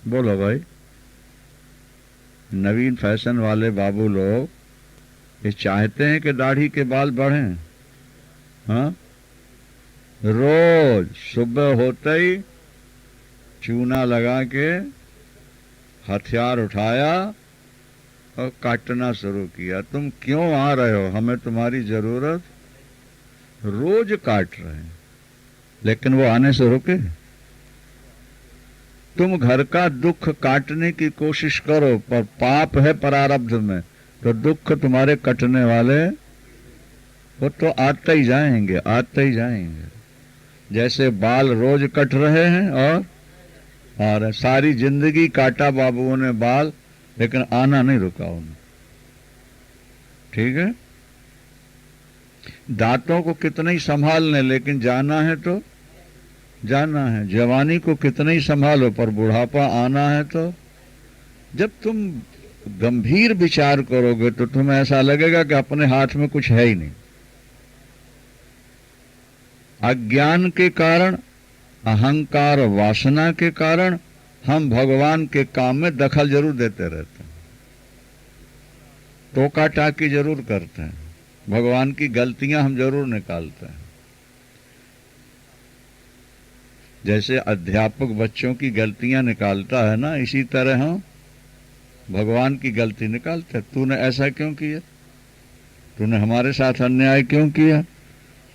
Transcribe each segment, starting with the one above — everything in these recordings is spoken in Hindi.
बोलो भाई। नवीन फैशन वाले बाबू लोग ये चाहते हैं कि दाढ़ी के बाल बढ़ें। हाँ, रोज सुबह होते ही चूना लगा के हथियार उठाया और काटना शुरू किया। तुम क्यों आ रहे हो, हमें तुम्हारी जरूरत। रोज काट रहे हैं, लेकिन वो आने से रुके। तुम घर का दुख काटने की कोशिश करो, पर पाप है प्रारब्ध में, तो दुख तुम्हारे कटने वाले वो तो आते ही जाएंगे, आते ही जाएंगे। जैसे बाल रोज कट रहे हैं और सारी जिंदगी काटा बाबुओं ने बाल, लेकिन आना नहीं रुका उन्हें। ठीक है, दांतों को कितना ही संभाल लें, लेकिन जाना है तो जाना है। जवानी को कितना ही संभालो, पर बुढ़ापा आना है तो। जब तुम गंभीर विचार करोगे तो तुम्हें ऐसा लगेगा कि अपने हाथ में कुछ है ही नहीं। अज्ञान के कारण, अहंकार, वासना के कारण हम भगवान के काम में दखल जरूर देते रहते हैं, टोका टाकी जरूर करते हैं, भगवान की गलतियां हम जरूर निकालते हैं। जैसे अध्यापक बच्चों की गलतियां निकालता है ना, इसी तरह हम भगवान की गलती निकालते हैं। तूने ऐसा क्यों किया, तूने हमारे साथ अन्याय क्यों किया,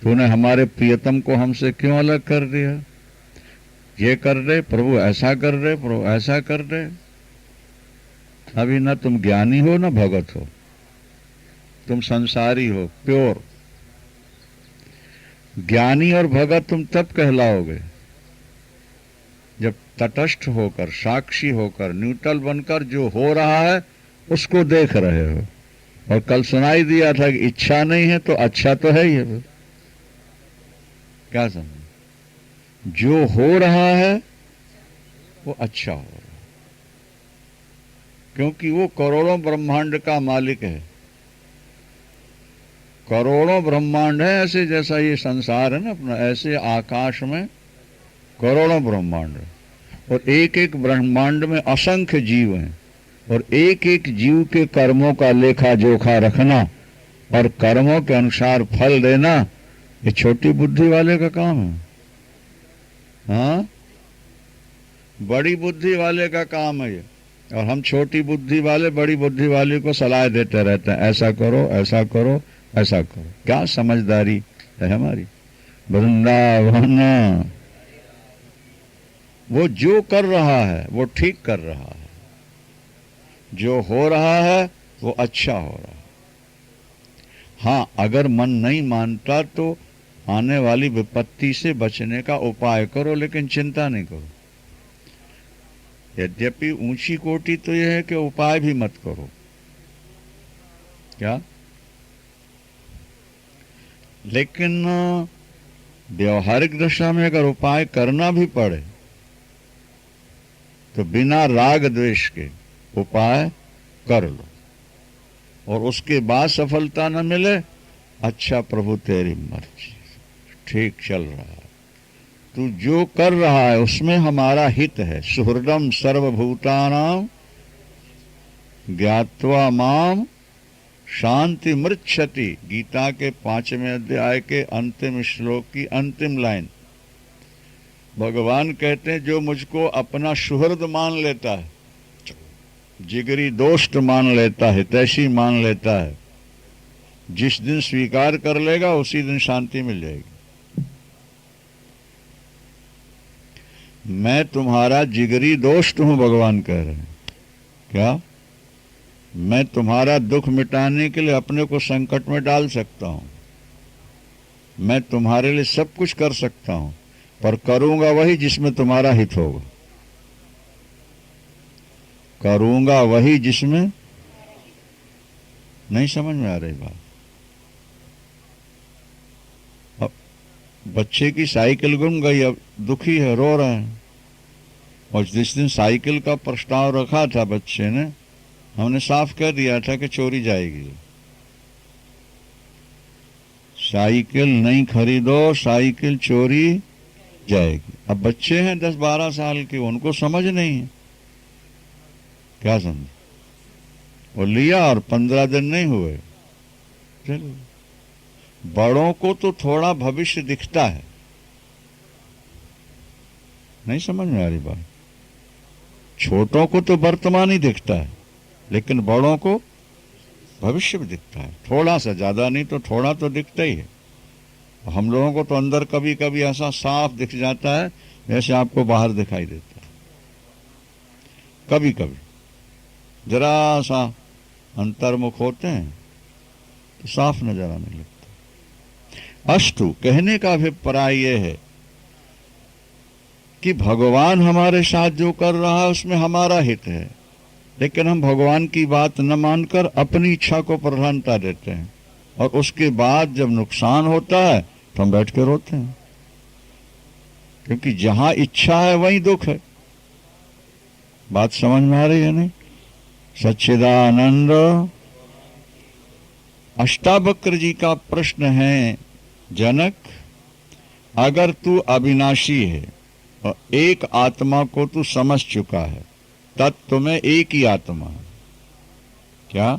तूने हमारे प्रियतम को हमसे क्यों अलग कर दिया। ये कर दे प्रभु, ऐसा कर दे प्रभु, ऐसा कर दे। अभी ना तुम ज्ञानी हो ना भगत हो, तुम संसारी हो, प्योर। ज्ञानी और भगत तुम तब कहलाओगे जब तटस्थ होकर, साक्षी होकर, न्यूट्रल बनकर जो हो रहा है उसको देख रहे हो। और कल सुनाई दिया था कि इच्छा नहीं है तो अच्छा तो है ही है। क्या समझ, जो हो रहा है वो अच्छा हो रहा है, क्योंकि वो करोड़ों ब्रह्मांड का मालिक है। करोड़ों ब्रह्मांड है, ऐसे जैसा ये संसार है ना अपना, ऐसे आकाश में करोड़ों ब्रह्मांड है, और एक एक ब्रह्मांड में असंख्य जीव हैं। और एक एक जीव के कर्मों का लेखा जोखा रखना और कर्मों के अनुसार फल देना, ये छोटी बुद्धि वाले का काम है। हाँ, बड़ी बुद्धि वाले का काम है ये। और हम छोटी बुद्धि वाले बड़ी बुद्धि वाले को सलाह देते रहते हैं, ऐसा करो, ऐसा करो, ऐसा करो। क्या समझदारी है हमारी। वृंदावन, वो जो कर रहा है वो ठीक कर रहा है, जो हो रहा है वो अच्छा हो रहा है। हाँ, अगर मन नहीं मानता तो आने वाली विपत्ति से बचने का उपाय करो, लेकिन चिंता नहीं करो। यद्यपि ऊंची कोटि तो यह है कि उपाय भी मत करो। क्या, लेकिन व्यवहारिक दशा में अगर उपाय करना भी पड़े तो बिना राग द्वेष के उपाय कर लो, और उसके बाद सफलता न मिले, अच्छा प्रभु तेरी मर्जी, ठीक चल रहा है, तू जो कर रहा है उसमें हमारा हित है। सुहृदम सर्वभूतानां ज्ञात्वा माम शांति मृच्छति, गीता के 5वें अध्याय के अंतिम श्लोक की अंतिम लाइन। भगवान कहते हैं जो मुझको अपना सुहृद मान लेता है, जिगरी दोस्त मान लेता है, हितैषी मान लेता है, जिस दिन स्वीकार कर लेगा उसी दिन शांति मिल जाएगी। मैं तुम्हारा जिगरी दोस्त हूं, भगवान कह रहे हैं। क्या, मैं तुम्हारा दुख मिटाने के लिए अपने को संकट में डाल सकता हूं, मैं तुम्हारे लिए सब कुछ कर सकता हूं, पर करूंगा वही जिसमें तुम्हारा हित होगा। करूंगा वही जिसमें, नहीं समझ में आ रही बात। अब बच्चे की साइकिल गुम गई, अब दुखी है, रो रहे हैं। और जिस दिन साइकिल का प्रस्ताव रखा था बच्चे ने, हमने साफ कह दिया था कि चोरी जाएगी, साइकिल नहीं खरीदो, साइकिल चोरी जाएगी। अब बच्चे हैं 10-12 साल के, उनको समझ नहीं है। क्या समझे? वो लिया और 15 दिन नहीं हुए, चलो। बड़ों को तो थोड़ा भविष्य दिखता है, नहीं समझ में आ रही बात? छोटों को तो वर्तमान ही दिखता है, लेकिन बड़ों को भविष्य भी दिखता है, थोड़ा सा, ज्यादा नहीं तो थोड़ा तो दिखता ही है। हम लोगों को तो अंदर कभी कभी ऐसा साफ दिख जाता है जैसे आपको बाहर दिखाई देता है। कभी कभी जरा सा अंतर्मुख होते हैं तो साफ नजर आने लगता। अष्टु कहने का अभिप्राय यह है कि भगवान हमारे साथ जो कर रहा है उसमें हमारा हित है, लेकिन हम भगवान की बात न मानकर अपनी इच्छा को प्रधानता देते हैं, और उसके बाद जब नुकसान होता है तो हम बैठ के रोते हैं, क्योंकि जहां इच्छा है वहीं दुख है। बात समझ में आ रही है नहीं? सच्चिदानंद अष्टावक्र जी का प्रश्न है, जनक अगर तू अविनाशी है और एक आत्मा को तू समझ चुका है, तत्व में एक ही आत्मा है क्या?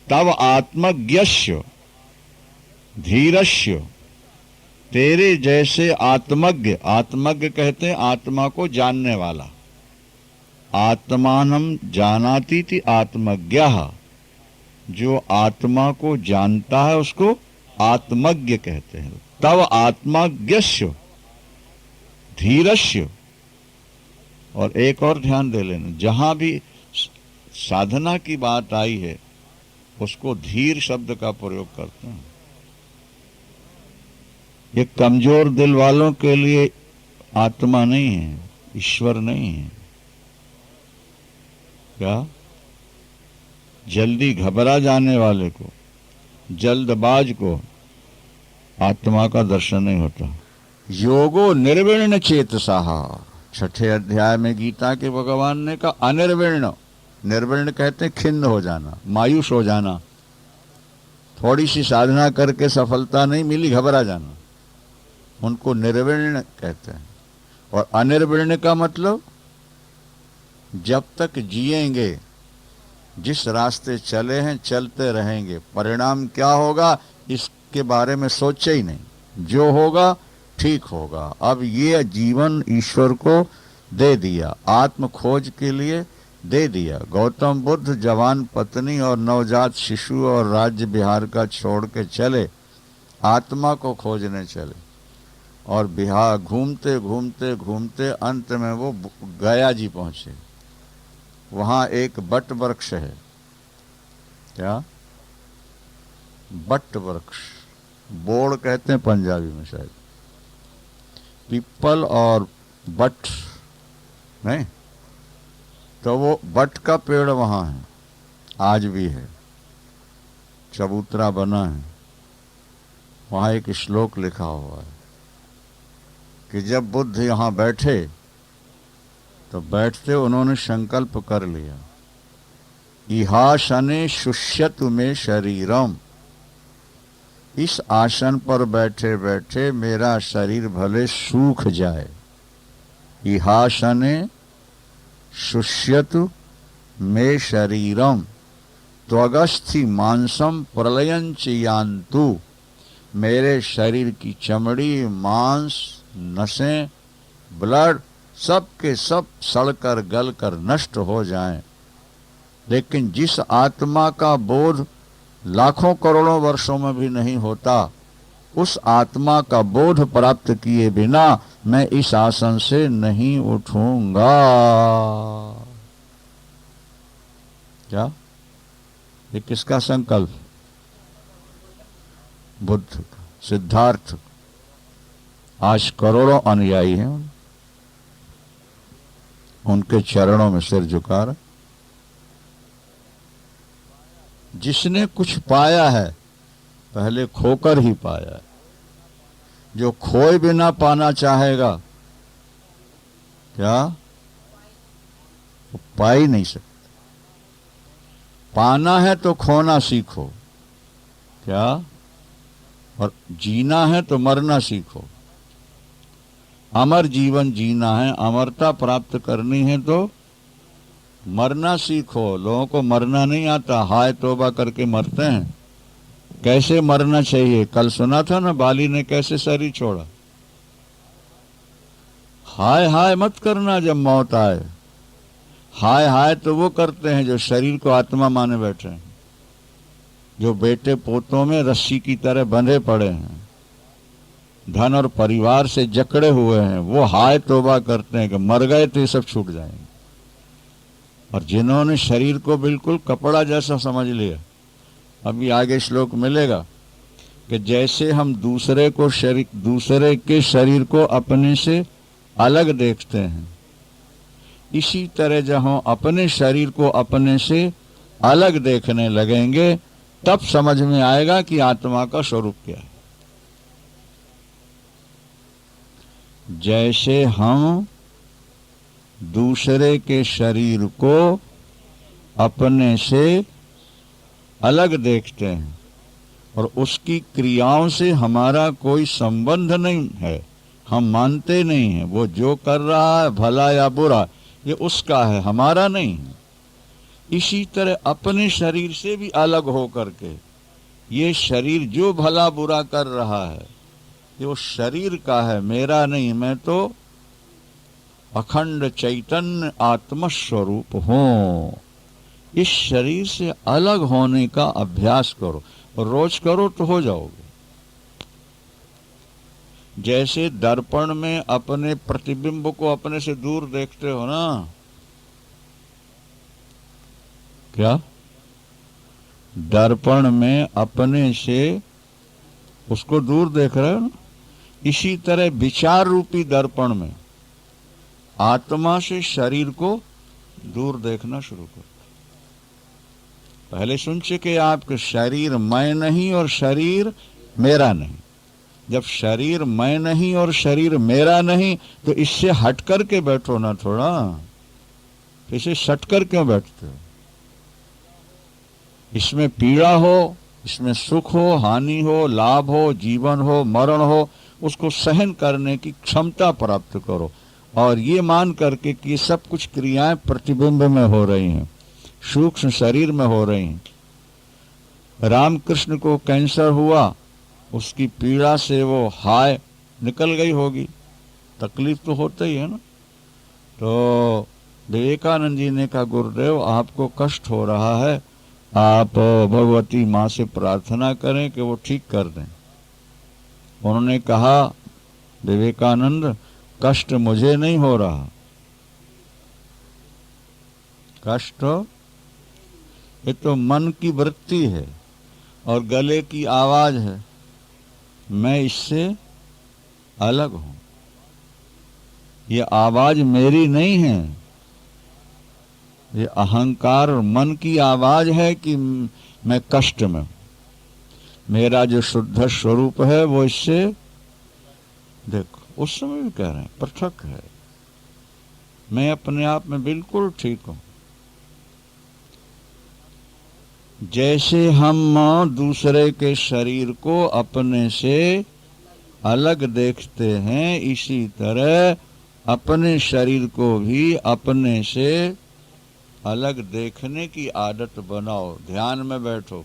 तब आत्मज्ञस्य धीरस्य, तेरे जैसे आत्मज्ञ, आत्मज्ञ कहते हैं आत्मा को जानने वाला, आत्मानम जानाति थी आत्मज्ञः, जो आत्मा को जानता है उसको आत्मज्ञ कहते हैं। तब आत्मज्ञस्य धीरस्य, और एक और ध्यान दे लेना, जहां भी साधना की बात आई है उसको धीर शब्द का प्रयोग करते हैं। ये कमजोर दिल वालों के लिए आत्मा नहीं है, ईश्वर नहीं है। क्या? जल्दी घबरा जाने वाले को, जल्दबाज को आत्मा का दर्शन नहीं होता। योगो निर्विण्ण चेतसाः, छठे अध्याय में गीता के भगवान ने कहा अनिर्विण्ण, निर्विण्ण कहते हैं खिन्न हो जाना, मायूस हो जाना, थोड़ी सी साधना करके सफलता नहीं मिली घबरा जाना, उनको निर्विण्ण कहते हैं। और अनिर्विण्ण का मतलब जब तक जिएंगे, जिस रास्ते चले हैं चलते रहेंगे, परिणाम क्या होगा इसके बारे में सोचे ही नहीं, जो होगा ठीक होगा। अब ये जीवन ईश्वर को दे दिया, आत्म खोज के लिए दे दिया। गौतम बुद्ध जवान पत्नी और नवजात शिशु और राज्य बिहार का छोड़ के चले, आत्मा को खोजने चले, और बिहार घूमते घूमते घूमते अंत में वो गया जी पहुंचे। वहां एक बट वृक्ष है, क्या? बट वृक्ष, बोड़ कहते हैं पंजाबी में शायद, पीपल और बट नहीं, तो वो बट का पेड़ वहां है, आज भी है, चबूतरा बना है। वहां एक श्लोक लिखा हुआ है कि जब बुद्ध यहां बैठे तो बैठते उन्होंने संकल्प कर लिया, इहासने शुष्यतु मे शरीरम, इस आसन पर बैठे बैठे मेरा शरीर भले सूख जाए। इहासने शुष्यतु मे शरीरम त्वगस्थि मांसम प्रलयंच यान्तु, मेरे शरीर की चमड़ी, मांस, नसें, ब्लड सब के सब सड़कर गलकर नष्ट हो जाएं, लेकिन जिस आत्मा का बोध लाखों करोड़ों वर्षों में भी नहीं होता, उस आत्मा का बोध प्राप्त किए बिना मैं इस आसन से नहीं उठूंगा। क्या? ये किसका संकल्प? बुद्ध का, सिद्धार्थ। आज करोड़ों अनुयायी हैं, उनके चरणों में सिर झुका रहे। जिसने कुछ पाया है पहले खोकर ही पाया है, जो खोए बिना पाना चाहेगा क्या? वो पा ही नहीं सकता। पाना है तो खोना सीखो, क्या? और जीना है तो मरना सीखो। अमर जीवन जीना है, अमरता प्राप्त करनी है तो मरना सीखो। लोगों को मरना नहीं आता, हाय तौबा करके मरते हैं। कैसे मरना चाहिए, कल सुना था ना बाली ने कैसे शरीर छोड़ा। हाय हाय मत करना जब मौत आए। हाय हाय तो वो करते हैं जो शरीर को आत्मा माने बैठे हैं, जो बेटे पोतों में रस्सी की तरह बंधे पड़े हैं, धन और परिवार से जकड़े हुए हैं। वो हाय तौबा करते हैं कि मर गए तो ये सब छूट जाएंगे। और जिन्होंने शरीर को बिल्कुल कपड़ा जैसा समझ लिया, अभी आगे श्लोक मिलेगा कि जैसे हम दूसरे के शरीर को अपने से अलग देखते हैं, इसी तरह जब हम अपने शरीर को अपने से अलग देखने लगेंगे तब समझ में आएगा कि आत्मा का स्वरूप क्या है। जैसे हम दूसरे के शरीर को अपने से अलग देखते हैं और उसकी क्रियाओं से हमारा कोई संबंध नहीं है, हम मानते नहीं हैं, वो जो कर रहा है भला या बुरा ये उसका है, हमारा नहीं है। इसी तरह अपने शरीर से भी अलग हो करके ये शरीर जो भला बुरा कर रहा है ये वो शरीर का है, मेरा नहीं। मैं तो अखंड चैतन्य आत्मस्वरूप हूं। इस शरीर से अलग होने का अभ्यास करो और रोज करो तो हो जाओगे। जैसे दर्पण में अपने प्रतिबिंब को अपने से दूर देखते हो ना, क्या दर्पण में अपने से उसको दूर देख रहे हो ना, इसी तरह विचार रूपी दर्पण में आत्मा से शरीर को दूर देखना शुरू करो। पहले सुन चुके आपके शरीर मैं नहीं और शरीर मेरा नहीं। जब शरीर मैं नहीं और शरीर मेरा नहीं तो इससे हट कर के बैठो ना थोड़ा, इसे सट कर क्यों बैठते हो। इसमें पीड़ा हो, इसमें सुख हो, हानि हो, लाभ हो, जीवन हो, मरण हो, उसको सहन करने की क्षमता प्राप्त करो और ये मान करके कि सब कुछ क्रियाएं प्रतिबिंब में हो रही हैं, सूक्ष्म शरीर में हो रही हैं। रामकृष्ण को कैंसर हुआ, उसकी पीड़ा से वो हाय निकल गई होगी, तकलीफ तो होता ही है ना। तो विवेकानंद जी ने कहा गुरुदेव आपको कष्ट हो रहा है, आप भगवती माँ से प्रार्थना करें कि वो ठीक कर दें। उन्होंने कहा विवेकानंद कष्ट मुझे नहीं हो रहा, कष्ट ये तो मन की वृत्ति है और गले की आवाज है, मैं इससे अलग हूं। ये आवाज मेरी नहीं है, ये अहंकार और मन की आवाज है कि मैं कष्ट में। मेरा जो शुद्ध स्वरूप है वो इससे, देखो उस समय भी कह रहे हैं पृथक है, मैं अपने आप में बिल्कुल ठीक हूं। जैसे हम दूसरे के शरीर को अपने से अलग देखते हैं, इसी तरह अपने शरीर को भी अपने से अलग देखने की आदत बनाओ। ध्यान में बैठो,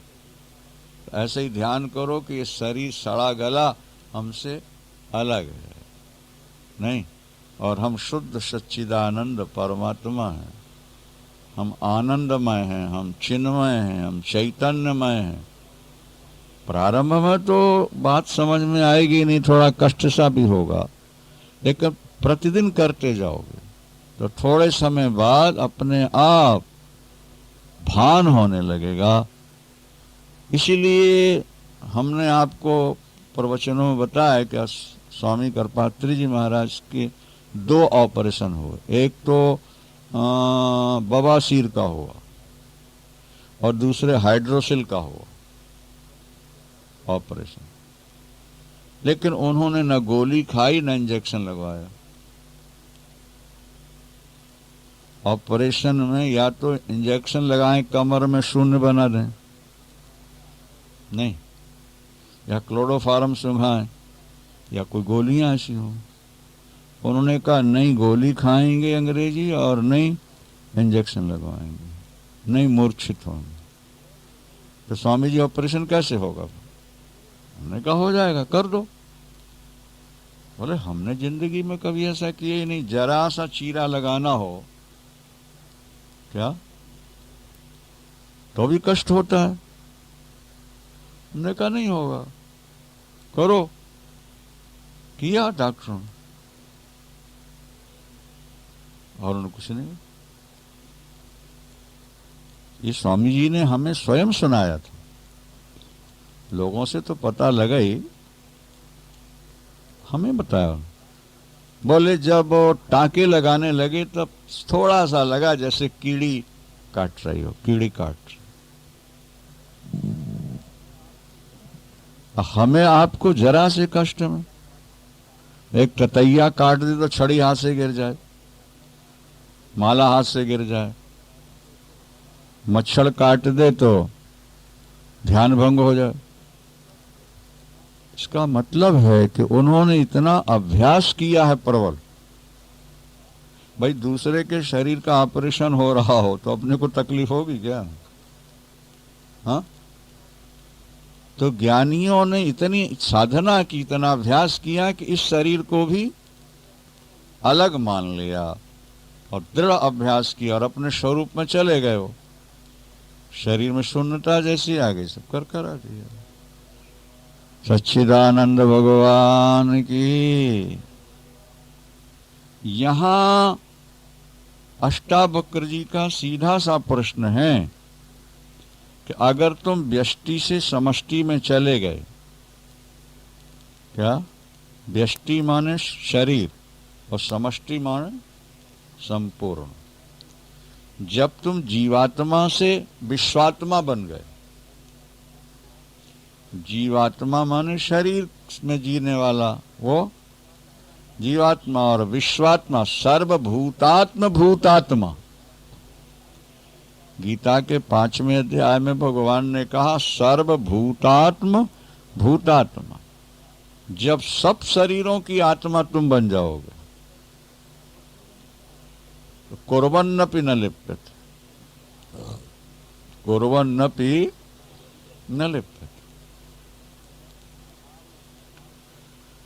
ऐसे ही ध्यान करो कि ये शरीर सड़ा गला हमसे अलग है नहीं, और हम शुद्ध सच्चिदानंद परमात्मा हैं, हम आनंदमय हैं, हम चिन्मय हैं, हम चैतन्यमय हैं। प्रारंभ में तो बात समझ में आएगी नहीं, थोड़ा कष्ट सा भी होगा, लेकिन प्रतिदिन करते जाओगे तो थोड़े समय बाद अपने आप भान होने लगेगा। इसीलिए हमने आपको प्रवचनों में बताया कि स्वामी करपात्री जी महाराज के 2 ऑपरेशन हुए। एक तो बवासीर का हुआ और दूसरे हाइड्रोसिल का हुआ ऑपरेशन, लेकिन उन्होंने न गोली खाई न इंजेक्शन लगवाया। ऑपरेशन में या तो इंजेक्शन लगाएं कमर में शून्य बना दें, नहीं, या क्लोरोफार्म सुंघाएं या कोई गोलियां ऐसी हो। उन्होंने कहा नहीं गोली खाएंगे अंग्रेजी और नहीं इंजेक्शन लगवाएंगे, नहीं मूर्छित होंगे। तो स्वामी जी ऑपरेशन कैसे होगा? हमने कहा हो जाएगा, कर दो। बोले हमने जिंदगी में कभी ऐसा किया ही नहीं, जरा सा चीरा लगाना हो क्या तो भी कष्ट होता है। हमने कहा नहीं होगा, करो। किया डॉक्टरों ने, और उन्होंने कुछ नहीं। ये स्वामी जी ने हमें स्वयं सुनाया था, लोगों से तो पता लगा ही, हमें बताया। बोले जब वो टाँके लगाने लगे तब थोड़ा सा लगा जैसे कीड़ी काट रही हो, कीड़ी काट रही। हमें आपको जरा से कष्ट में, एक ततैया काट दे तो छड़ी हाथ से गिर जाए, माला हाथ से गिर जाए, मच्छर काट दे तो ध्यान भंग हो जाए। इसका मतलब है कि उन्होंने इतना अभ्यास किया है प्रबल। भाई दूसरे के शरीर का ऑपरेशन हो रहा हो तो अपने को तकलीफ होगी क्या? हाँ, तो ज्ञानियों ने इतनी साधना की, इतना अभ्यास किया कि इस शरीर को भी अलग मान लिया और दृढ़ अभ्यास किया और अपने स्वरूप में चले गए। वो शरीर में शून्यता जैसी आ गई, सब कर कर आ दिया। सच्चिदानंद भगवान की। यहां अष्टावक्र जी का सीधा सा प्रश्न है कि अगर तुम व्यष्टि से समष्टि में चले गए, क्या व्यष्टि माने शरीर और समष्टि माने संपूर्ण, जब तुम जीवात्मा से विश्वात्मा बन गए, जीवात्मा माने शरीर में जीने वाला वो जीवात्मा, और विश्वात्मा सर्वभूतात्म भूतात्मा। गीता के 5वें अध्याय में भगवान ने कहा सर्वभूतात्म भूतात्मा। जब सब शरीरों की आत्मा तुम बन जाओगे तो कुर्वन्नपि न लिप्यते, कुर्वन्नपि न लिप्यते।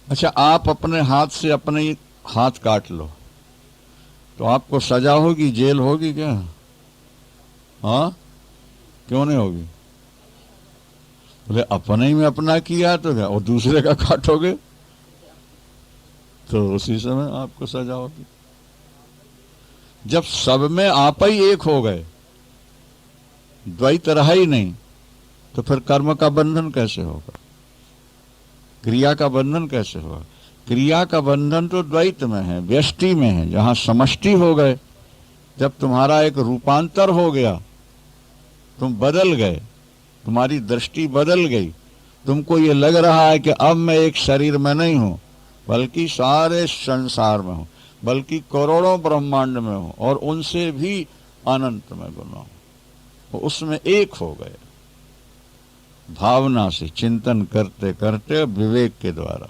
अच्छा, आप अपने हाथ से अपने हाथ काट लो तो आपको सजा होगी, जेल होगी क्या? हाँ, क्यों नहीं होगी? बोले अपने ही में अपना किया तो क्या, और दूसरे का काटोगे तो उसी समय आपको सजा होगी। जब सब में आप ही एक हो गए, द्वैत रहा ही नहीं, तो फिर कर्म का बंधन कैसे होगा? क्रिया का बंधन कैसे होगा? क्रिया का बंधन तो द्वैत में है, व्यष्टि में है, जहां समष्टि हो गए। जब तुम्हारा एक रूपांतर हो गया, तुम बदल गए, तुम्हारी दृष्टि बदल गई, तुमको ये लग रहा है कि अब मैं एक शरीर में नहीं हूं, बल्कि सारे संसार में हूं, बल्कि करोड़ों ब्रह्मांड में हूं, और उनसे भी अनंत में गुना हूं। उसमें एक हो गए, भावना से चिंतन करते करते विवेक के द्वारा।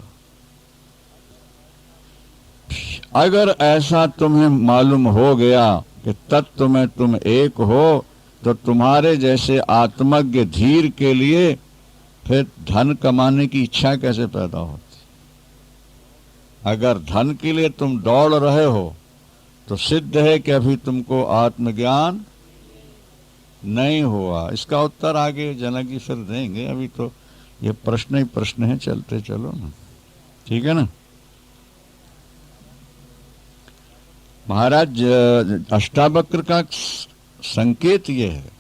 अगर ऐसा तुम्हें मालूम हो गया कि तत्व में तुम एक हो, तो तुम्हारे जैसे आत्मज्ञ धीर के लिए फिर धन कमाने की इच्छा कैसे पैदा होती? अगर धन के लिए तुम दौड़ रहे हो तो सिद्ध है कि अभी तुमको आत्मज्ञान नहीं हुआ। इसका उत्तर आगे जनक जी फिर देंगे, अभी तो ये प्रश्न ही प्रश्न है, चलते चलो ना, ठीक है ना। महाराज अष्टावक्र का संकेत ये है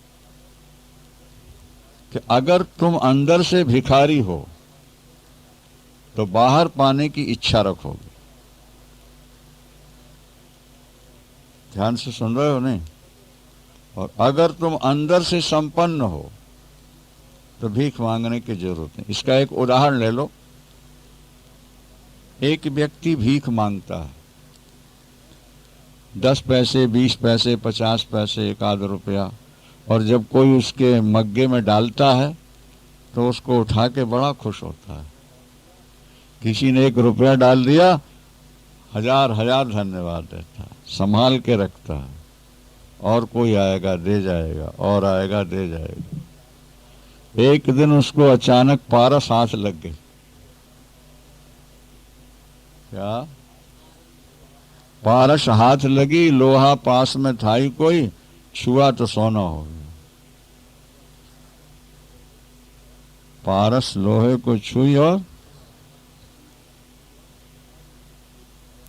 कि अगर तुम अंदर से भिखारी हो तो बाहर पाने की इच्छा रखोगे। ध्यान से सुन रहे हो नहीं? और अगर तुम अंदर से संपन्न हो तो भीख मांगने की जरूरत नहीं। इसका एक उदाहरण ले लो। एक व्यक्ति भीख मांगता है, 10 पैसे, 20 पैसे, 50 पैसे, 1 आध रुपया, और जब कोई उसके मग्गे में डालता है तो उसको उठा के बड़ा खुश होता है। किसी ने 1 रुपया डाल दिया, हजार हजार धन्यवाद देता है, संभाल के रखता है। और कोई आएगा दे जाएगा, और आएगा दे जाएगा। एक दिन उसको अचानक पारस हाथ लग गई। क्या? पारस हाथ लगी, लोहा पास में था ही कोई, छुआ तो सोना हो गया। पारस लोहे को छुई और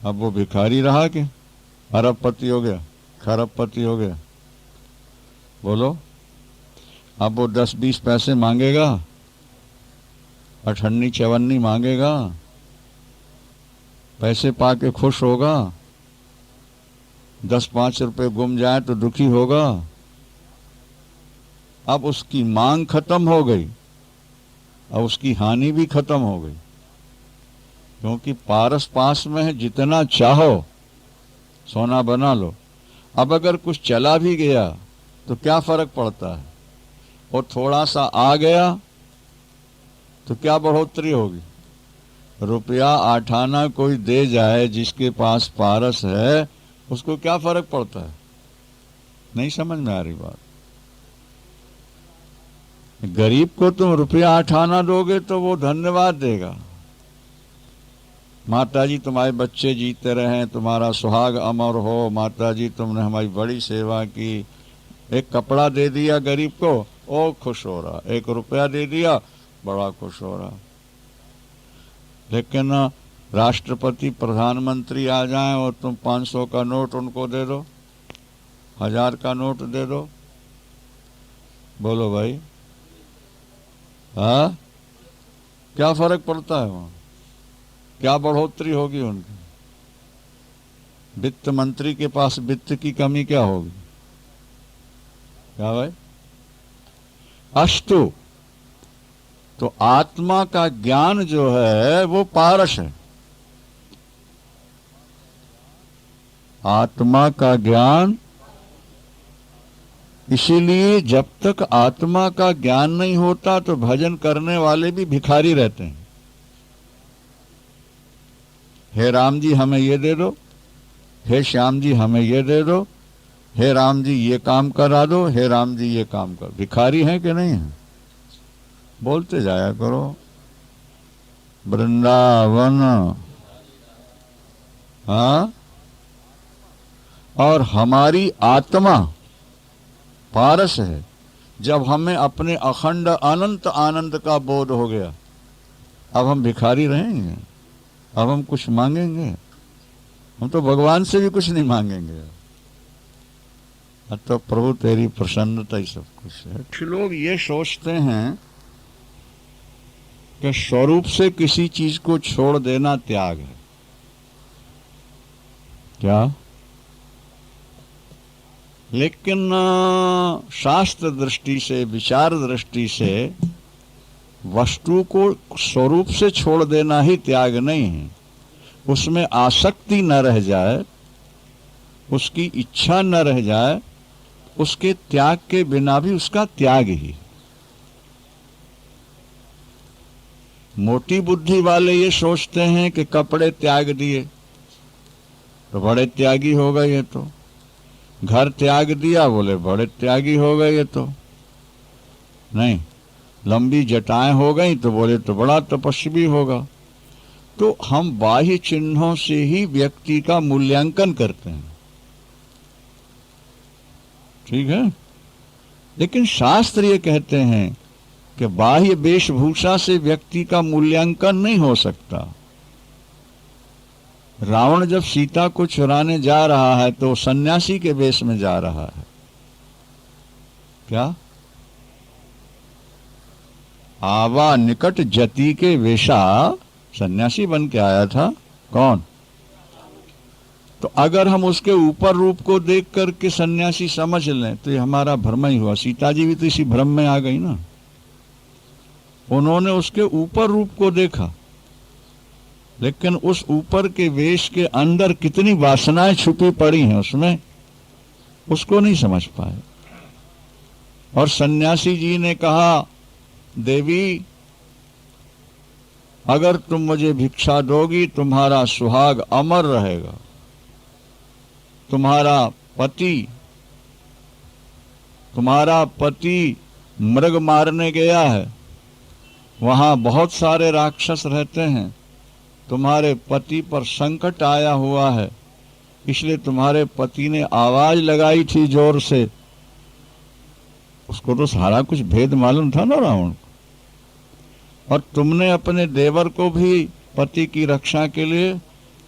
अब वो भिखारी रहा कि अरबपति हो गया, खरबपति हो गया? बोलो। अब वो 10-20 पैसे मांगेगा, अठन्नी चवन्नी मांगेगा, पैसे पाके खुश होगा? 10-5 रुपए गुम जाए तो दुखी होगा? अब उसकी मांग खत्म हो गई और उसकी हानि भी खत्म हो गई, क्योंकि पारस पास में है, जितना चाहो सोना बना लो। अब अगर कुछ चला भी गया तो क्या फर्क पड़ता है, और थोड़ा सा आ गया तो क्या बढ़ोतरी होगी? रुपया 8 आना कोई दे जाए जिसके पास पारस है, उसको क्या फर्क पड़ता है? नहीं समझ में आ रही बात। गरीब को तुम रुपया 8 आना दोगे तो वो धन्यवाद देगा, माता जी तुम्हारे बच्चे जीते रहें, तुम्हारा सुहाग अमर हो, माता जी तुमने हमारी बड़ी सेवा की। एक कपड़ा दे दिया गरीब को, ओ खुश हो रहा। एक रुपया दे दिया, बड़ा खुश हो रहा। लेकिन राष्ट्रपति प्रधानमंत्री आ जाएं और तुम 500 का नोट उनको दे दो, 1000 का नोट दे दो, बोलो भाई, हाँ क्या फर्क पड़ता है? वहां क्या बढ़ोतरी होगी उनकी? वित्त मंत्री के पास वित्त की कमी क्या होगी? क्या भाई? अस्तु, तो आत्मा का ज्ञान जो है वो पारस है। आत्मा का ज्ञान, इसीलिए जब तक आत्मा का ज्ञान नहीं होता तो भजन करने वाले भी भिखारी रहते हैं। हे राम जी हमें ये दे दो, हे श्याम जी हमें ये दे दो, हे राम जी ये काम करा दो, हे राम जी ये काम कर। भिखारी हैं कि नहीं है? बोलते जाया करो। वृंदावन, हाँ, और हमारी आत्मा पारस है। जब हमें अपने अखंड अनंत आनंद का बोध हो गया, अब हम भिखारी रहेंगे? अब हम कुछ मांगेंगे? हम तो भगवान से भी कुछ नहीं मांगेंगे। तो प्रभु तेरी प्रसन्नता ही सब कुछ है। कुछ लोग ये सोचते हैं कि स्वरूप से किसी चीज को छोड़ देना त्याग है। क्या? लेकिन शास्त्र दृष्टि से, विचार दृष्टि से वस्तु को स्वरूप से छोड़ देना ही त्याग नहीं है। उसमें आसक्ति न रह जाए, उसकी इच्छा न रह जाए, उसके त्याग के बिना भी उसका त्याग ही। मोटी बुद्धि वाले ये सोचते हैं कि कपड़े त्याग दिए तो बड़े त्यागी हो गए, ये तो घर त्याग दिया बोले बड़े त्यागी हो गए, ये तो नहीं, लंबी जटाएं हो गई तो बोले तो बड़ा तपस्वी होगा। तो हम बाह्य चिन्हों से ही व्यक्ति का मूल्यांकन करते हैं, ठीक है। लेकिन शास्त्र ये कहते हैं कि बाह्य वेशभूषा से व्यक्ति का मूल्यांकन नहीं हो सकता। रावण जब सीता को चुराने जा रहा है तो सन्यासी के वेश में जा रहा है। क्या? आवा निकट जति के वेशा, सन्यासी बन के आया था। कौन? तो अगर हम उसके ऊपर रूप को देख करके सन्यासी समझ लें तो ये हमारा भ्रम ही हुआ। सीता जी भी तो इसी भ्रम में आ गई ना। उन्होंने उसके ऊपर रूप को देखा, लेकिन उस ऊपर के वेश के अंदर कितनी वासनाएं छुपी पड़ी हैं उसमें, उसको नहीं समझ पाए। और सन्यासी जी ने कहा, देवी अगर तुम मुझे भिक्षा दोगी तुम्हारा सुहाग अमर रहेगा, तुम्हारा पति तुम्हारा पति मृग मारने गया है, वहां बहुत सारे राक्षस रहते हैं, तुम्हारे पति पर संकट आया हुआ है, इसलिए तुम्हारे पति ने आवाज लगाई थी जोर से। उसको तो सारा कुछ भेद मालूम था ना रावण को। और तुमने अपने देवर को भी पति की रक्षा के लिए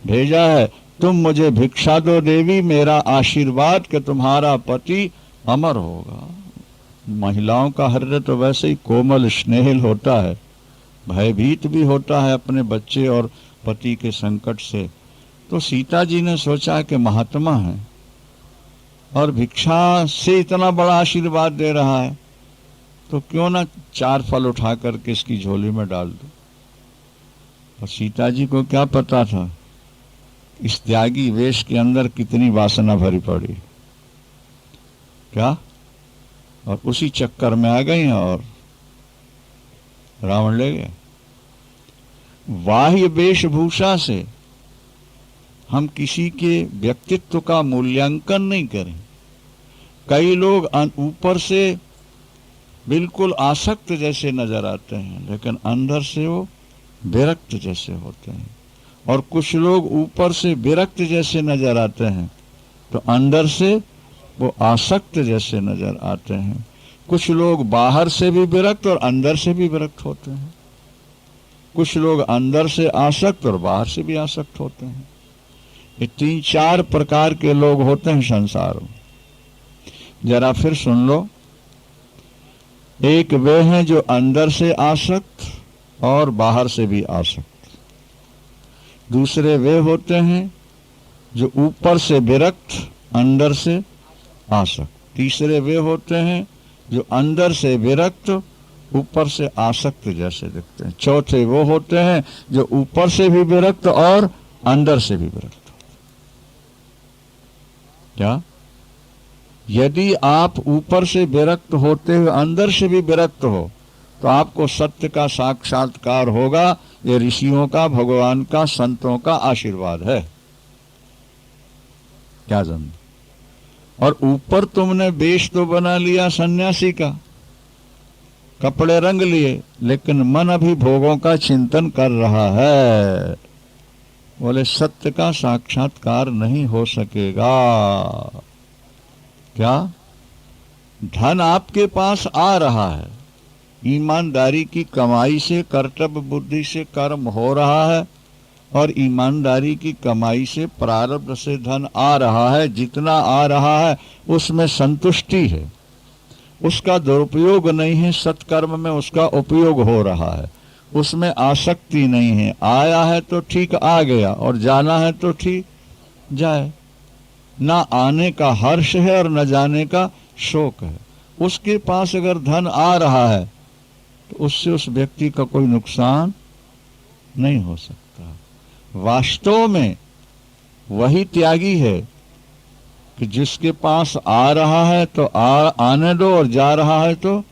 भेजा है। तुम मुझे भिक्षा दो देवी, मेरा आशीर्वाद कि तुम्हारा पति अमर होगा। महिलाओं का हृदय तो वैसे ही कोमल स्नेहिल होता है, भयभीत भी होता है अपने बच्चे और पति के संकट से। तो सीता जी ने सोचा कि महात्मा है और भिक्षा से इतना बड़ा आशीर्वाद दे रहा है, तो क्यों ना 4 फल उठा करके इसकी झोली में डाल दो। और सीता जी को क्या पता था इस त्यागी वेश के अंदर कितनी वासना भरी पड़ी क्या, और उसी चक्कर में आ गई और रावण ले गया। बाह्य वेशभूषा से हम किसी के व्यक्तित्व का मूल्यांकन नहीं करें। कई लोग ऊपर से बिल्कुल आसक्त जैसे नजर आते हैं, लेकिन अंदर से वो विरक्त जैसे होते हैं। और कुछ लोग ऊपर से विरक्त जैसे नजर आते हैं तो अंदर से वो आसक्त जैसे नजर आते हैं। कुछ लोग बाहर से भी विरक्त और अंदर से भी विरक्त होते हैं। कुछ लोग अंदर से आसक्त और बाहर से भी आसक्त होते हैं। ये 3-4 प्रकार के लोग होते हैं संसार में। जरा फिर सुन लो। एक वे हैं जो अंदर से आसक्त और बाहर से भी आसक्त। दूसरे वे होते हैं जो ऊपर से विरक्त, अंदर से आसक्त। तीसरे वे होते हैं जो अंदर से विरक्त, ऊपर से आसक्त जैसे दिखते हैं। चौथे वो होते हैं जो ऊपर से भी विरक्त और अंदर से भी विरक्त। क्या? यदि आप ऊपर से विरक्त होते हुए अंदर से भी विरक्त हो तो आपको सत्य का साक्षात्कार होगा। ये ऋषियों का, भगवान का, संतों का आशीर्वाद है। क्या जान? और ऊपर तुमने वेश तो बना लिया सन्यासी का, कपड़े रंग लिए, लेकिन मन अभी भोगों का चिंतन कर रहा है। बोले सत्य का साक्षात्कार नहीं हो सकेगा। क्या? धन आपके पास आ रहा है, ईमानदारी की कमाई से, कर्तव्य बुद्धि से कर्म हो रहा है, और ईमानदारी की कमाई से, प्रारब्ध से धन आ रहा है। जितना आ रहा है उसमें संतुष्टि है, उसका दुरुपयोग नहीं है, सत्कर्म में उसका उपयोग हो रहा है, उसमें आसक्ति नहीं है। आया है तो ठीक आ गया, और जाना है तो ठीक जाए। ना आने का हर्ष है और न जाने का शोक है। उसके पास अगर धन आ रहा है तो उससे उस व्यक्ति का कोई नुकसान नहीं हो सकता। वास्तव में वही त्यागी है कि जिसके पास आ रहा है तो आने दो, और जा रहा है तो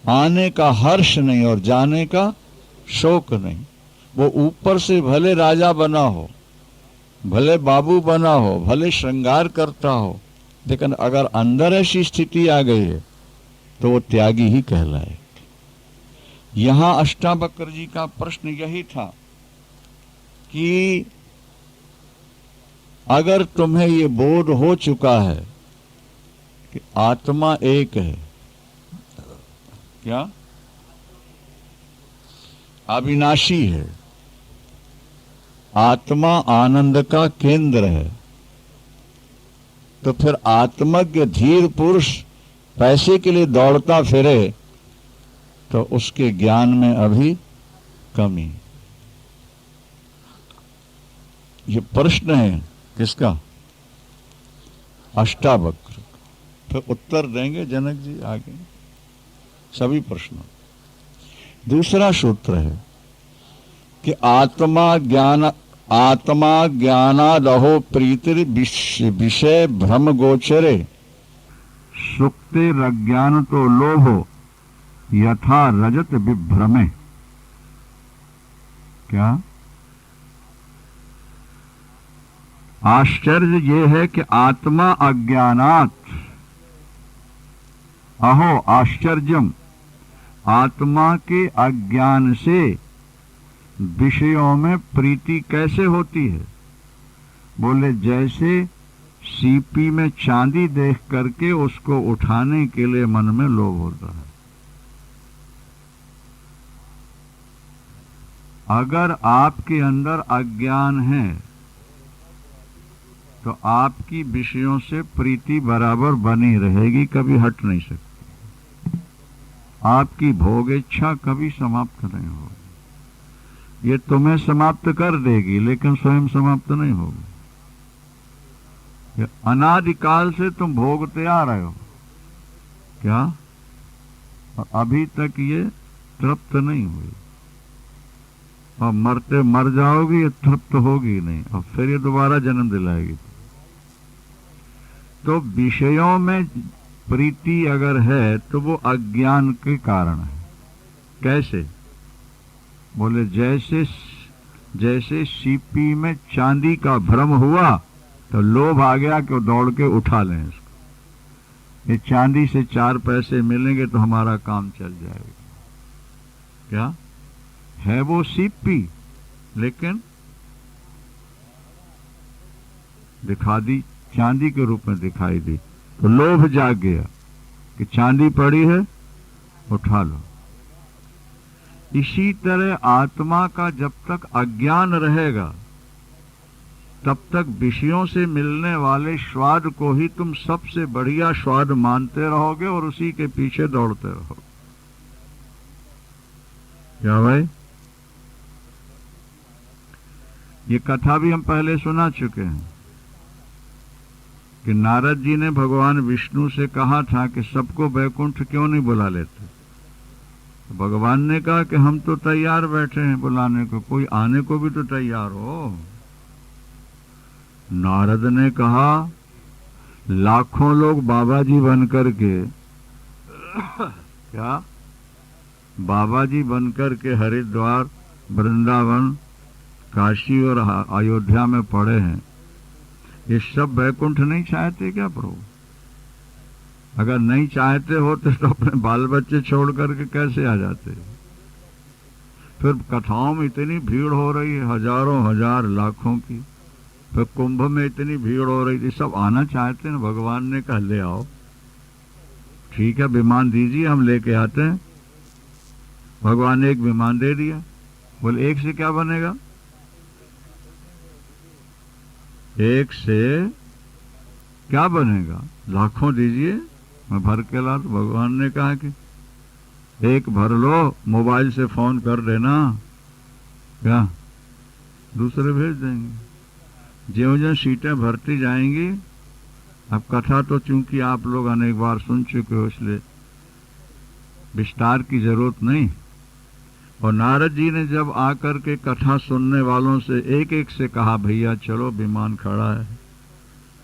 आने का हर्ष नहीं और जाने का शोक नहीं। वो ऊपर से भले राजा बना हो, भले बाबू बना हो, भले श्रृंगार करता हो, लेकिन अगर अंदर ऐसी स्थिति आ गई है तो वो त्यागी ही कहलाए। यहां अष्टावक्र जी का प्रश्न यही था कि अगर तुम्हें ये बोध हो चुका है कि आत्मा एक है, क्या अविनाशी है, आत्मा आनंद का केंद्र है, तो फिर आत्मज्ञ धीर पुरुष पैसे के लिए दौड़ता फिरे तो उसके ज्ञान में अभी कमी। ये प्रश्न है किसका? अष्टावक्र। फिर उत्तर देंगे जनक जी आगे सभी प्रश्नों। दूसरा सूत्र है कि आत्मा ज्ञानादहो प्रीतिर विषय भ्रम गोचरे सुक्ते रज्ञान तो लोभो यथा रजत विभ्रमे। क्या? आश्चर्य ये है कि आत्मा अज्ञानात अहो आश्चर्यम, आत्मा के अज्ञान से विषयों में प्रीति कैसे होती है? बोले जैसे सीपी में चांदी देख करके उसको उठाने के लिए मन में लोभ होता है। अगर आपके अंदर अज्ञान है तो आपकी विषयों से प्रीति बराबर बनी रहेगी, कभी हट नहीं सकती। आपकी भोग इच्छा कभी समाप्त नहीं होगी। ये तुम्हें समाप्त कर देगी लेकिन स्वयं समाप्त नहीं होगी। अनादिकाल से तुम भोगते आ रहे हो क्या, और अभी तक ये तृप्त नहीं हुई, और मरते मर जाओगी, ये तृप्त होगी नहीं, और फिर ये दोबारा जन्म दिलाएगी। तो विषयों में प्रीति अगर है तो वो अज्ञान के कारण है। कैसे? बोले जैसे सीपी में चांदी का भ्रम हुआ तो लोभ आ गया कि वो दौड़ के उठा लें इसको। ये चांदी से 4 पैसे मिलेंगे तो हमारा काम चल जाएगा। क्या है वो सीपी, लेकिन दिखा दी, चांदी के रूप में दिखाई दी, तो लोभ जाग गया कि चांदी पड़ी है उठा लो। इसी तरह आत्मा का जब तक अज्ञान रहेगा तब तक विषयों से मिलने वाले स्वाद को ही तुम सबसे बढ़िया स्वाद मानते रहोगे और उसी के पीछे दौड़ते रहोगे। क्या भाई? ये कथा भी हम पहले सुना चुके हैं कि नारद जी ने भगवान विष्णु से कहा था कि सबको वैकुंठ क्यों नहीं बुला लेते। तो भगवान ने कहा कि हम तो तैयार बैठे हैं बुलाने को, कोई आने को भी तो तैयार हो। नारद ने कहा लाखों लोग बाबा जी बनकर के क्या बाबा जी बनकर के हरिद्वार, वृंदावन, काशी और अयोध्या में पड़े हैं। ये सब वैकुंठ नहीं चाहते क्या प्रभु? अगर नहीं चाहते होते तो अपने बाल बच्चे छोड़ करके कैसे आ जाते? फिर कथाओं में इतनी भीड़ हो रही है, हजारों हजार लाखों की। फिर कुंभ में इतनी भीड़ हो रही थी, सब आना चाहते हैं। भगवान ने कहा ले आओ, ठीक है विमान दीजिए, हम लेके आते हैं। भगवान ने एक विमान दे दिया। बोले एक से क्या बनेगा? एक से क्या बनेगा? लाखों दीजिए, मैं भर के ला। तो भगवान ने कहा कि एक भर लो, मोबाइल से फोन कर देना, क्या दूसरे भेज देंगे। ज्यों-ज्यों सीटें भरती जाएंगी। अब कथा तो चूंकि आप लोग अनेक बार सुन चुके हो इसलिए विस्तार की जरूरत नहीं। और नारद जी ने जब आकर के कथा सुनने वालों से एक एक से कहा भैया चलो विमान खड़ा है,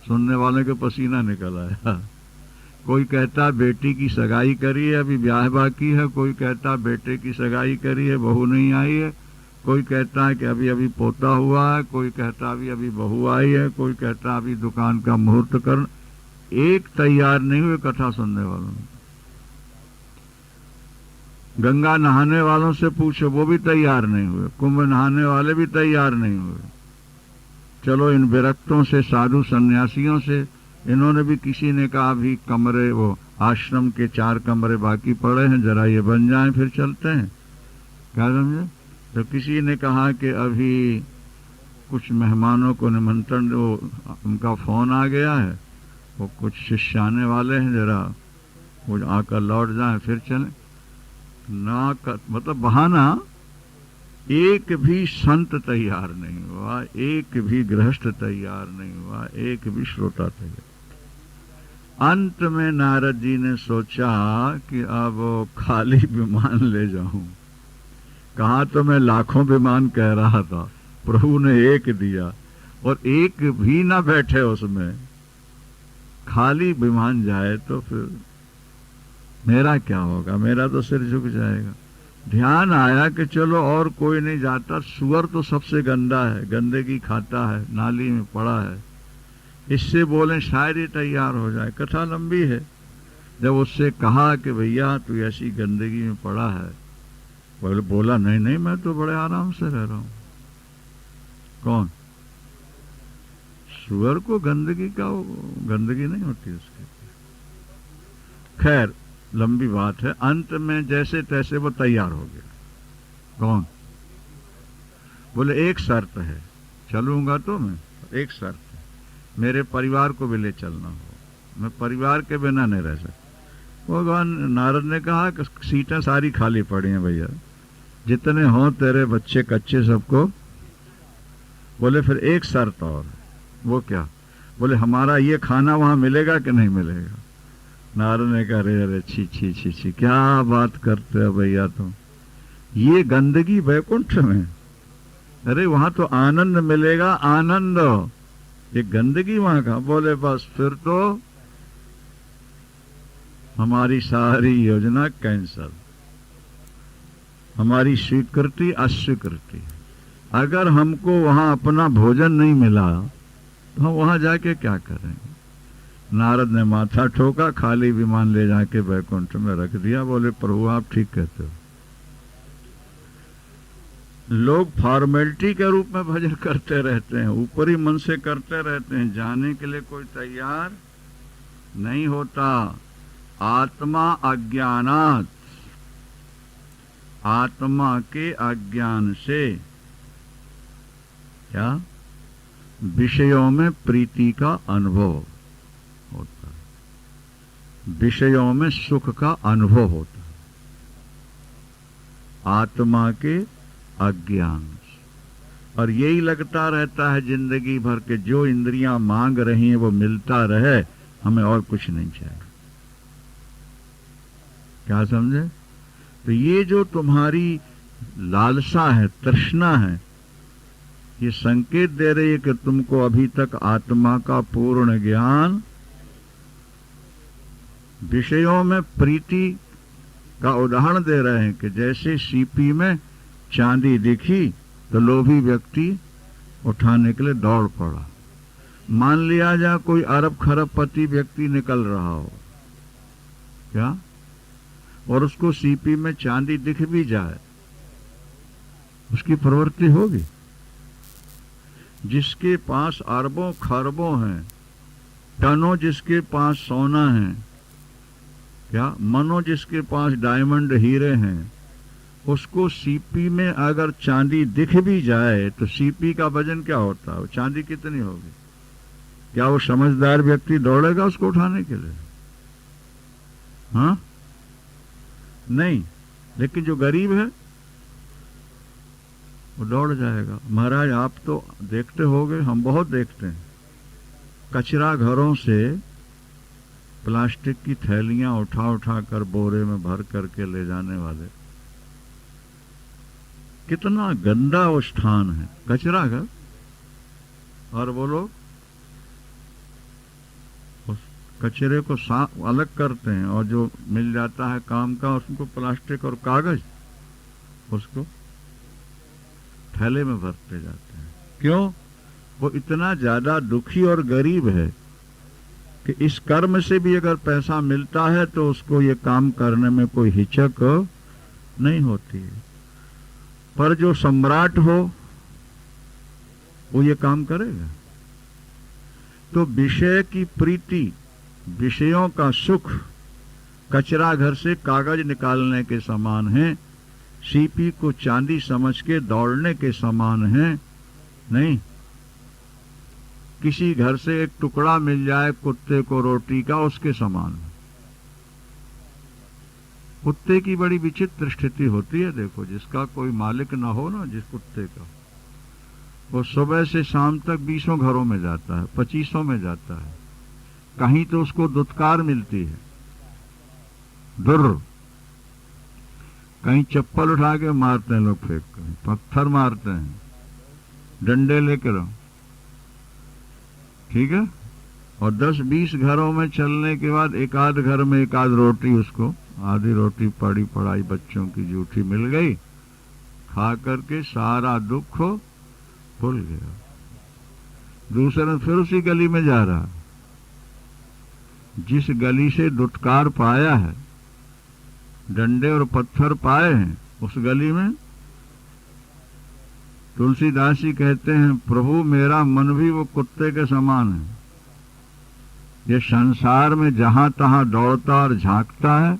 सुनने वालों के पसीना निकल आया। कोई कहता बेटी की सगाई करी है, अभी ब्याह बाकी है। कोई कहता बेटे की सगाई करी है, बहू नहीं आई है। कोई कहता है कि अभी अभी पोता हुआ है। कोई कहता अभी अभी बहू आई है। कोई कहता अभी दुकान का मुहूर्त कर। एक तैयार नहीं हुए कथा सुनने वालों में। गंगा नहाने वालों से पूछो, वो भी तैयार नहीं हुए। कुंभ नहाने वाले भी तैयार नहीं हुए। चलो इन विरक्तों से, साधु सन्यासियों से, इन्होंने भी किसी ने कहा अभी कमरे, वो आश्रम के 4 कमरे बाकी पड़े हैं, जरा ये बन जाएं फिर चलते हैं। क्या समझे? तो किसी ने कहा कि अभी कुछ मेहमानों को निमंत्रण, वो उनका फोन आ गया है, वो कुछ शिष्य आने वाले हैं, जरा वो आकर लौट जाएं फिर चलें। ना मतलब बहाना। एक भी संत तैयार नहीं हुआ, एक भी गृहस्थ तैयार नहीं हुआ, एक भी श्रोता तैयार। अंत में नारद जी ने सोचा कि अब खाली विमान ले जाऊं। कहा तो मैं लाखों विमान कह रहा था, प्रभु ने एक दिया और एक भी ना बैठे उसमें। खाली विमान जाए तो फिर मेरा क्या होगा? मेरा तो सिर झुक जाएगा। ध्यान आया कि चलो और कोई नहीं जाता, सुअर तो सबसे गंदा है, गंदगी खाता है, नाली में पड़ा है, इससे बोले शायद ही तैयार हो जाए। कथा लंबी है, जब उससे कहा कि भैया तू ऐसी गंदगी में पड़ा है, बोला नहीं नहीं मैं तो बड़े आराम से रह रहा हूं। कौन? सुअर को गंदगी का, गंदगी नहीं होती उसके। खैर लंबी बात है। अंत में जैसे तैसे वो तैयार हो गया। कौन? बोले एक शर्त है, चलूंगा तो मैं, एक शर्त है, मेरे परिवार को भी ले चलना हो, मैं परिवार के बिना नहीं रह सकता। भगवान नारद ने कहा कि सीटें सारी खाली पड़ी हैं भैया, जितने हों तेरे बच्चे कच्चे सबको। बोले फिर एक शर्त और। वो क्या? बोले हमारा ये खाना वहां मिलेगा कि नहीं मिलेगा? नारद ने कहा अरे अरे छी छी छी छी, क्या बात करते हो भैया तुम, ये गंदगी वैकुंठ में, अरे वहां तो आनंद मिलेगा, आनंद, ये गंदगी वहां का। बोले बस फिर तो हमारी सारी योजना कैंसल, हमारी स्वीकृति अस्वीकृति। अगर हमको वहां अपना भोजन नहीं मिला तो हम वहां जाके क्या करेंगे? नारद ने माथा ठोका, खाली विमान ले जाके वैकुंठ में रख दिया। बोले प्रभु आप ठीक कहते हो। लोग फॉर्मेलिटी के रूप में भजन करते रहते हैं, ऊपरी मन से करते रहते हैं, जाने के लिए कोई तैयार नहीं होता। आत्मा अज्ञानात्, आत्मा के अज्ञान से क्या विषयों में प्रीति का अनुभव होता है, विषयों में सुख का अनुभव होता है, आत्मा के अज्ञान। और यही लगता रहता है जिंदगी भर के जो इंद्रियां मांग रही हैं वो मिलता रहे, हमें और कुछ नहीं चाहिए। क्या समझे? तो ये जो तुम्हारी लालसा है, तृष्णा है, ये संकेत दे रही है कि तुमको अभी तक आत्मा का पूर्ण ज्ञान, विषयों में प्रीति का उदाहरण दे रहे हैं कि जैसे सीपी में चांदी दिखी तो लोभी व्यक्ति उठाने के लिए दौड़ पड़ा। मान लिया जाए कोई अरब खरबपति व्यक्ति निकल रहा हो, क्या, और उसको सीपी में चांदी दिख भी जाए, उसकी प्रवृत्ति होगी? जिसके पास अरबों खरबों हैं, टनों जिसके पास सोना है, क्या मनो जिसके पास डायमंड हीरे हैं, उसको सीपी में अगर चांदी दिख भी जाए तो सीपी का वजन क्या होता है? चांदी कितनी होगी? क्या वो समझदार व्यक्ति दौड़ेगा उसको उठाने के लिए? हाँ नहीं। लेकिन जो गरीब है वो दौड़ जाएगा। महाराज आप तो देखते होंगे, हम बहुत देखते हैं, कचरा घरों से प्लास्टिक की थैलियां उठा उठा कर बोरे में भर करके ले जाने वाले। कितना गंदा वो स्थान है, कचरा घर। और वो लोग उस कचरे को अलग करते हैं और जो मिल जाता है काम का उसको प्लास्टिक और कागज उसको थैले में भरते जाते हैं। क्यों? वो इतना ज्यादा दुखी और गरीब है कि इस कर्म से भी अगर पैसा मिलता है तो उसको ये काम करने में कोई हिचक नहीं होती है। पर जो सम्राट हो वो ये काम करेगा। तो विषय की प्रीति, विषयों का सुख कचरा घर से कागज निकालने के समान है, सीपी को चांदी समझ के दौड़ने के समान है नहीं। किसी घर से एक टुकड़ा मिल जाए कुत्ते को रोटी का, उसके समान है। कुत्ते की बड़ी विचित्र स्थिति होती है। देखो, जिसका कोई मालिक ना हो ना, जिस कुत्ते का, वो सुबह से शाम तक 20 घरों में जाता है, 25 में जाता है। कहीं तो उसको दुत्कार मिलती है, दुर्र, कहीं चप्पल उठा के मारते हैं लोग, फेंक कर पत्थर मारते हैं, डंडे लेकर, ठीक है। और 10-20 घरों में चलने के बाद एक आध घर में एक आध रोटी, उसको आधी रोटी पड़ी पड़ाई बच्चों की जूठी मिल गई, खा करके सारा दुख भूल गया। दूसरे दिन फिर उसी गली में जा रहा, जिस गली से दुत्कार पाया है, डंडे और पत्थर पाए हैं, उस गली में तुलसीदास जी कहते हैं, प्रभु मेरा मन भी वो कुत्ते के समान है। ये संसार में जहां तहां दौड़ता और झांकता है,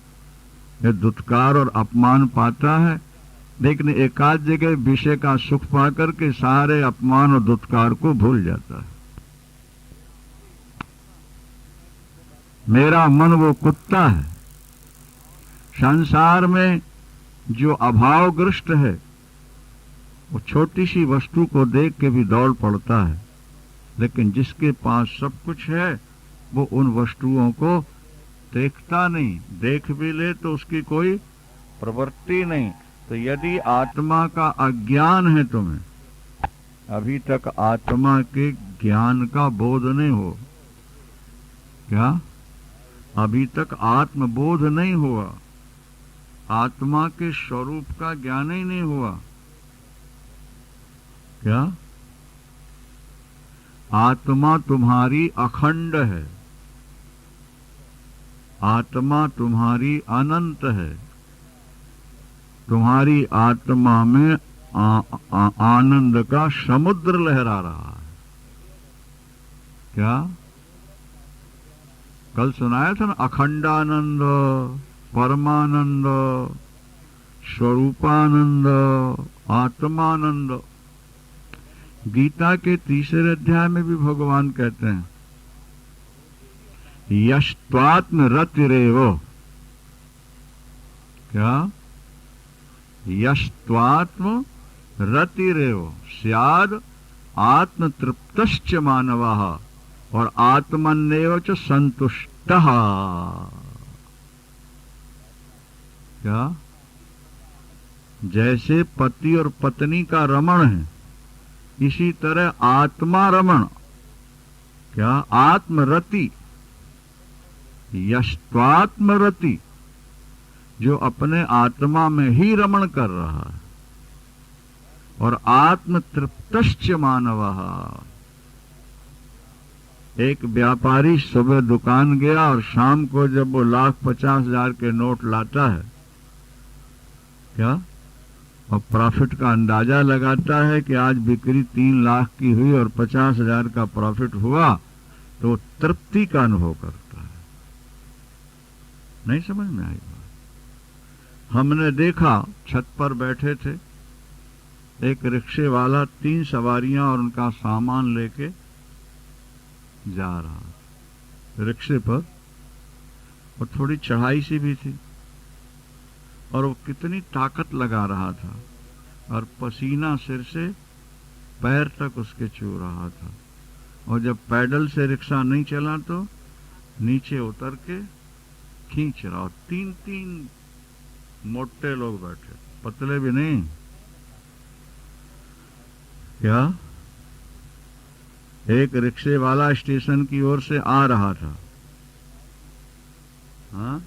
ये दुत्कार और अपमान पाता है, लेकिन एकाध जगह विषय का सुख पाकर के सारे अपमान और दुत्कार को भूल जाता है। मेरा मन वो कुत्ता है। संसार में जो अभावग्रस्त है, वो छोटी सी वस्तु को देख के भी दौड़ पड़ता है, लेकिन जिसके पास सब कुछ है वो उन वस्तुओं को देखता नहीं, देख भी ले तो उसकी कोई प्रवृत्ति नहीं। तो यदि आत्मा का अज्ञान है तुम्हें, अभी तक आत्मा के ज्ञान का बोध नहीं हो, क्या अभी तक आत्मबोध नहीं हुआ, आत्मा के स्वरूप का ज्ञान ही नहीं हुआ क्या? आत्मा तुम्हारी अखंड है, आत्मा तुम्हारी अनंत है, तुम्हारी आत्मा में आनंद का समुद्र लहरा रहा है क्या? कल सुनाया था ना, अखंडानंद, परमानंद, स्वरूपानंद, आत्मानंद। गीता के तीसरे अध्याय में भी भगवान कहते हैं, यस्त्वात्म रतिरेव, क्या? यस्त्वात्म रतिरेव स्याद आत्म तृप्तश्च मानवः और आत्मन्नेव च संतुष्टः। क्या? जैसे पति और पत्नी का रमण है, इसी तरह आत्मा रमण, क्या? आत्मरति, यस्त्वात्मरति, जो अपने आत्मा में ही रमण कर रहा है, और आत्म तृप्तश्च मानवः। एक व्यापारी सुबह दुकान गया और शाम को जब वो 1,50,000 के नोट लाता है, क्या? और प्रॉफिट का अंदाजा लगाता है कि आज बिक्री 3 लाख की हुई और 50,000 का प्रॉफिट हुआ, तो तृप्ति का अनुभव करता है। नहीं समझ में आई बात? हमने देखा, छत पर बैठे थे, एक रिक्शे वाला 3 सवारियां और उनका सामान लेके जा रहा था रिक्शे पर, और थोड़ी चढ़ाई सी भी थी, और वो कितनी ताकत लगा रहा था, और पसीना सिर से पैर तक उसके चू रहा था। और जब पैडल से रिक्शा नहीं चला तो नीचे उतर के खींच रहा, और 3 मोटे लोग बैठे, पतले भी नहीं, क्या? एक रिक्शे वाला स्टेशन की ओर से आ रहा था, हाँ,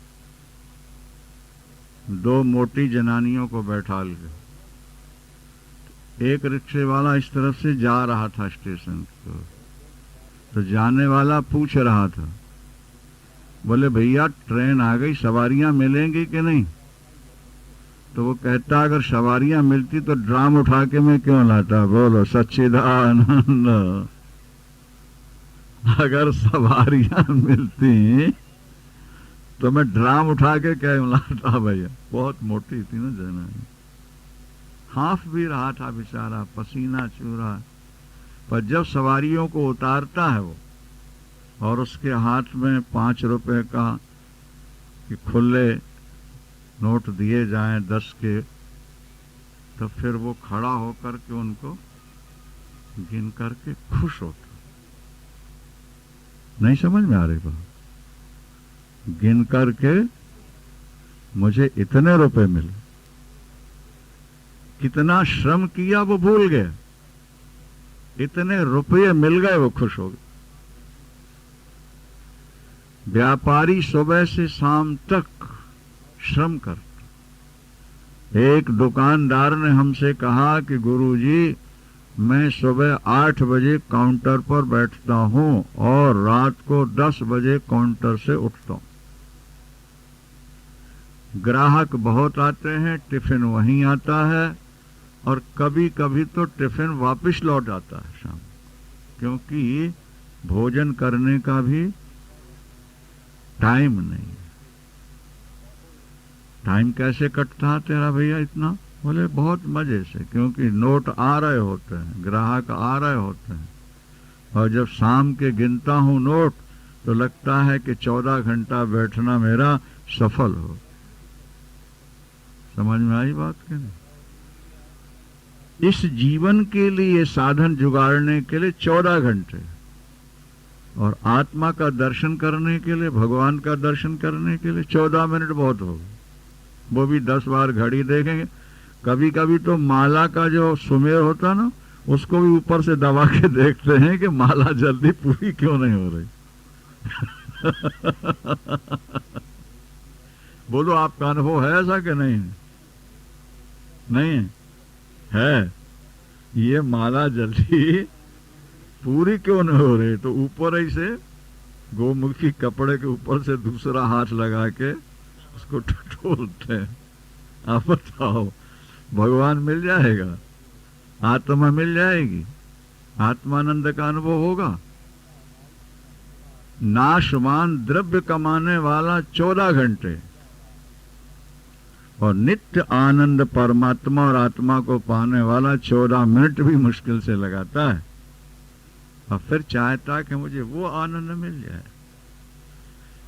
2 मोटी जनानियों को बैठा लिया। एक रिक्शे वाला इस तरफ से जा रहा था स्टेशन की ओर, तो जाने वाला पूछ रहा था, बोले भैया ट्रेन आ गई, सवारियां मिलेंगी कि नहीं? तो वो कहता, अगर सवारियां मिलती तो ड्राम उठा के मैं क्यों लाता? बोलो सच्चिदानंद। अगर सवारियां मिलती तो मैं ड्राम उठा के क्यों लाता भैया? बहुत मोटी थी ना जनानी, हाफ भी रहा था बेचारा, पसीना चू रहा। पर जब सवारियों को उतारता है वो, और उसके हाथ में 5 रुपए का कि खुले नोट दिए जाएं 10 के, तो फिर वो खड़ा होकर के उनको गिन करके खुश होता। नहीं समझ में आ रही बात? गिन करके मुझे इतने रुपए मिले, कितना श्रम किया वो भूल गए, इतने रुपये मिल गए वो खुश हो गए। व्यापारी सुबह से शाम तक श्रम करता। एक दुकानदार ने हमसे कहा कि गुरुजी, मैं सुबह 8 बजे काउंटर पर बैठता हूँ और रात को 10 बजे काउंटर से उठता हूँ। ग्राहक बहुत आते हैं, टिफिन वहीं आता है, और कभी कभी तो टिफिन वापस लौट आता है शाम, क्योंकि भोजन करने का भी टाइम नहीं है। टाइम कैसे कटता है तेरा भैया इतना? बोले बहुत मजे से, क्योंकि नोट आ रहे होते हैं, ग्राहक आ रहे होते हैं, और जब शाम के गिनता हूं नोट तो लगता है कि 14 घंटा बैठना मेरा सफल हो। समझ में आई बात के नहीं? इस जीवन के लिए साधन जुगाड़ने के लिए 14 घंटे, और आत्मा का दर्शन करने के लिए, भगवान का दर्शन करने के लिए 14 मिनट बहुत हो गए। वो भी 10 बार घड़ी देखेंगे। कभी कभी तो माला का जो सुमेर होता ना, उसको भी ऊपर से दबा के देखते हैं कि माला जल्दी पूरी क्यों नहीं हो रही। बोलो, आपका अनुभव है ऐसा कि नहीं? नहीं है? ये माला जल्दी पूरी क्यों नहीं हो रही? तो ऊपर ही से गोमुखी कपड़े के ऊपर से दूसरा हाथ लगा के उसको टटोलते हैं। आप बताओ, भगवान मिल जाएगा? आत्मा मिल जाएगी? आत्मानंद का अनुभव होगा? नाशवान द्रव्य कमाने वाला 14 घंटे, और नित्य आनंद परमात्मा और आत्मा को पाने वाला 14 मिनट भी मुश्किल से लगाता है, और फिर चाहता कि मुझे वो आनंद मिल जाए।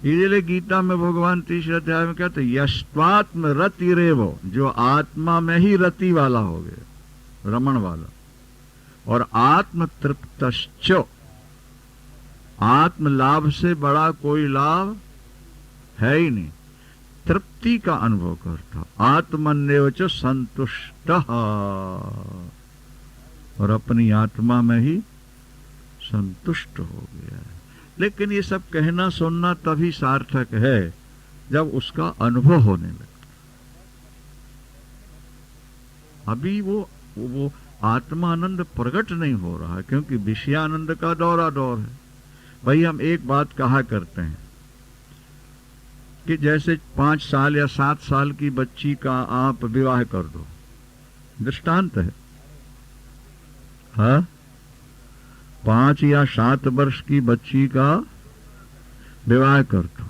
इसलिए गीता में भगवान 30 अध्याय में कहते यस्त्वात्म रति रेवो, जो आत्मा में ही रति वाला हो गया, रमण वाला, और आत्म तृप्तश्च, आत्म लाभ से बड़ा कोई लाभ है ही नहीं। तृप्ति का अनुभव करता, आत्मन्येव च संतुष्टः, और अपनी आत्मा में ही संतुष्ट हो गया है। लेकिन ये सब कहना सुनना तभी सार्थक है जब उसका अनुभव होने लगता। अभी वो आत्मानंद प्रकट नहीं हो रहा है, क्योंकि विषयानंद का दौर है। भाई, हम एक बात कहा करते हैं कि जैसे 5 साल या 7 साल की बच्ची का आप विवाह कर दो, दृष्टांत है, हाँ? 5 या 7 वर्ष की बच्ची का विवाह कर दो,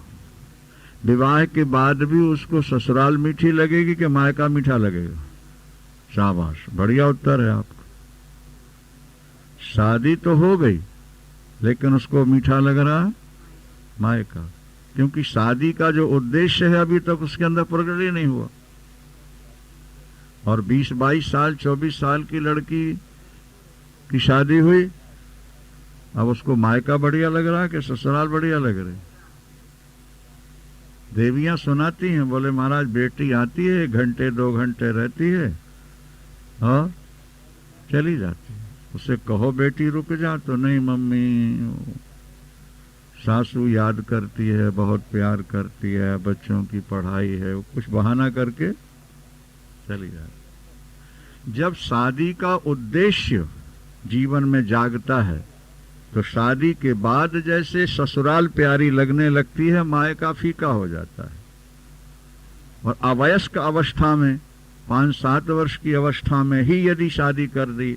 विवाह के बाद भी उसको ससुराल मीठी लगेगी कि मायका मीठा लगेगा? शाबाश, बढ़िया उत्तर है आपका। शादी तो हो गई, लेकिन उसको मीठा लग रहा है मायका, क्योंकि शादी का जो उद्देश्य है अभी तक उसके अंदर प्रकट ही नहीं हुआ। और 20-22 साल 24 साल की लड़की की शादी हुई, अब उसको मायका बढ़िया लग रहा है कि ससुराल बढ़िया लग रही? देवियां सुनाती हैं, बोले महाराज बेटी आती है, 1 घंटे 2 घंटे रहती है और चली जाती है। उसे कहो बेटी रुक जा, तो नहीं मम्मी, सासू याद करती है, बहुत प्यार करती है, बच्चों की पढ़ाई है, कुछ बहाना करके चली जाती। जब शादी का उद्देश्य जीवन में जागता है तो शादी के बाद जैसे ससुराल प्यारी लगने लगती है, मायका फीका हो जाता है। और अवयस्क अवस्था में 5-7 वर्ष की अवस्था में ही यदि शादी कर दी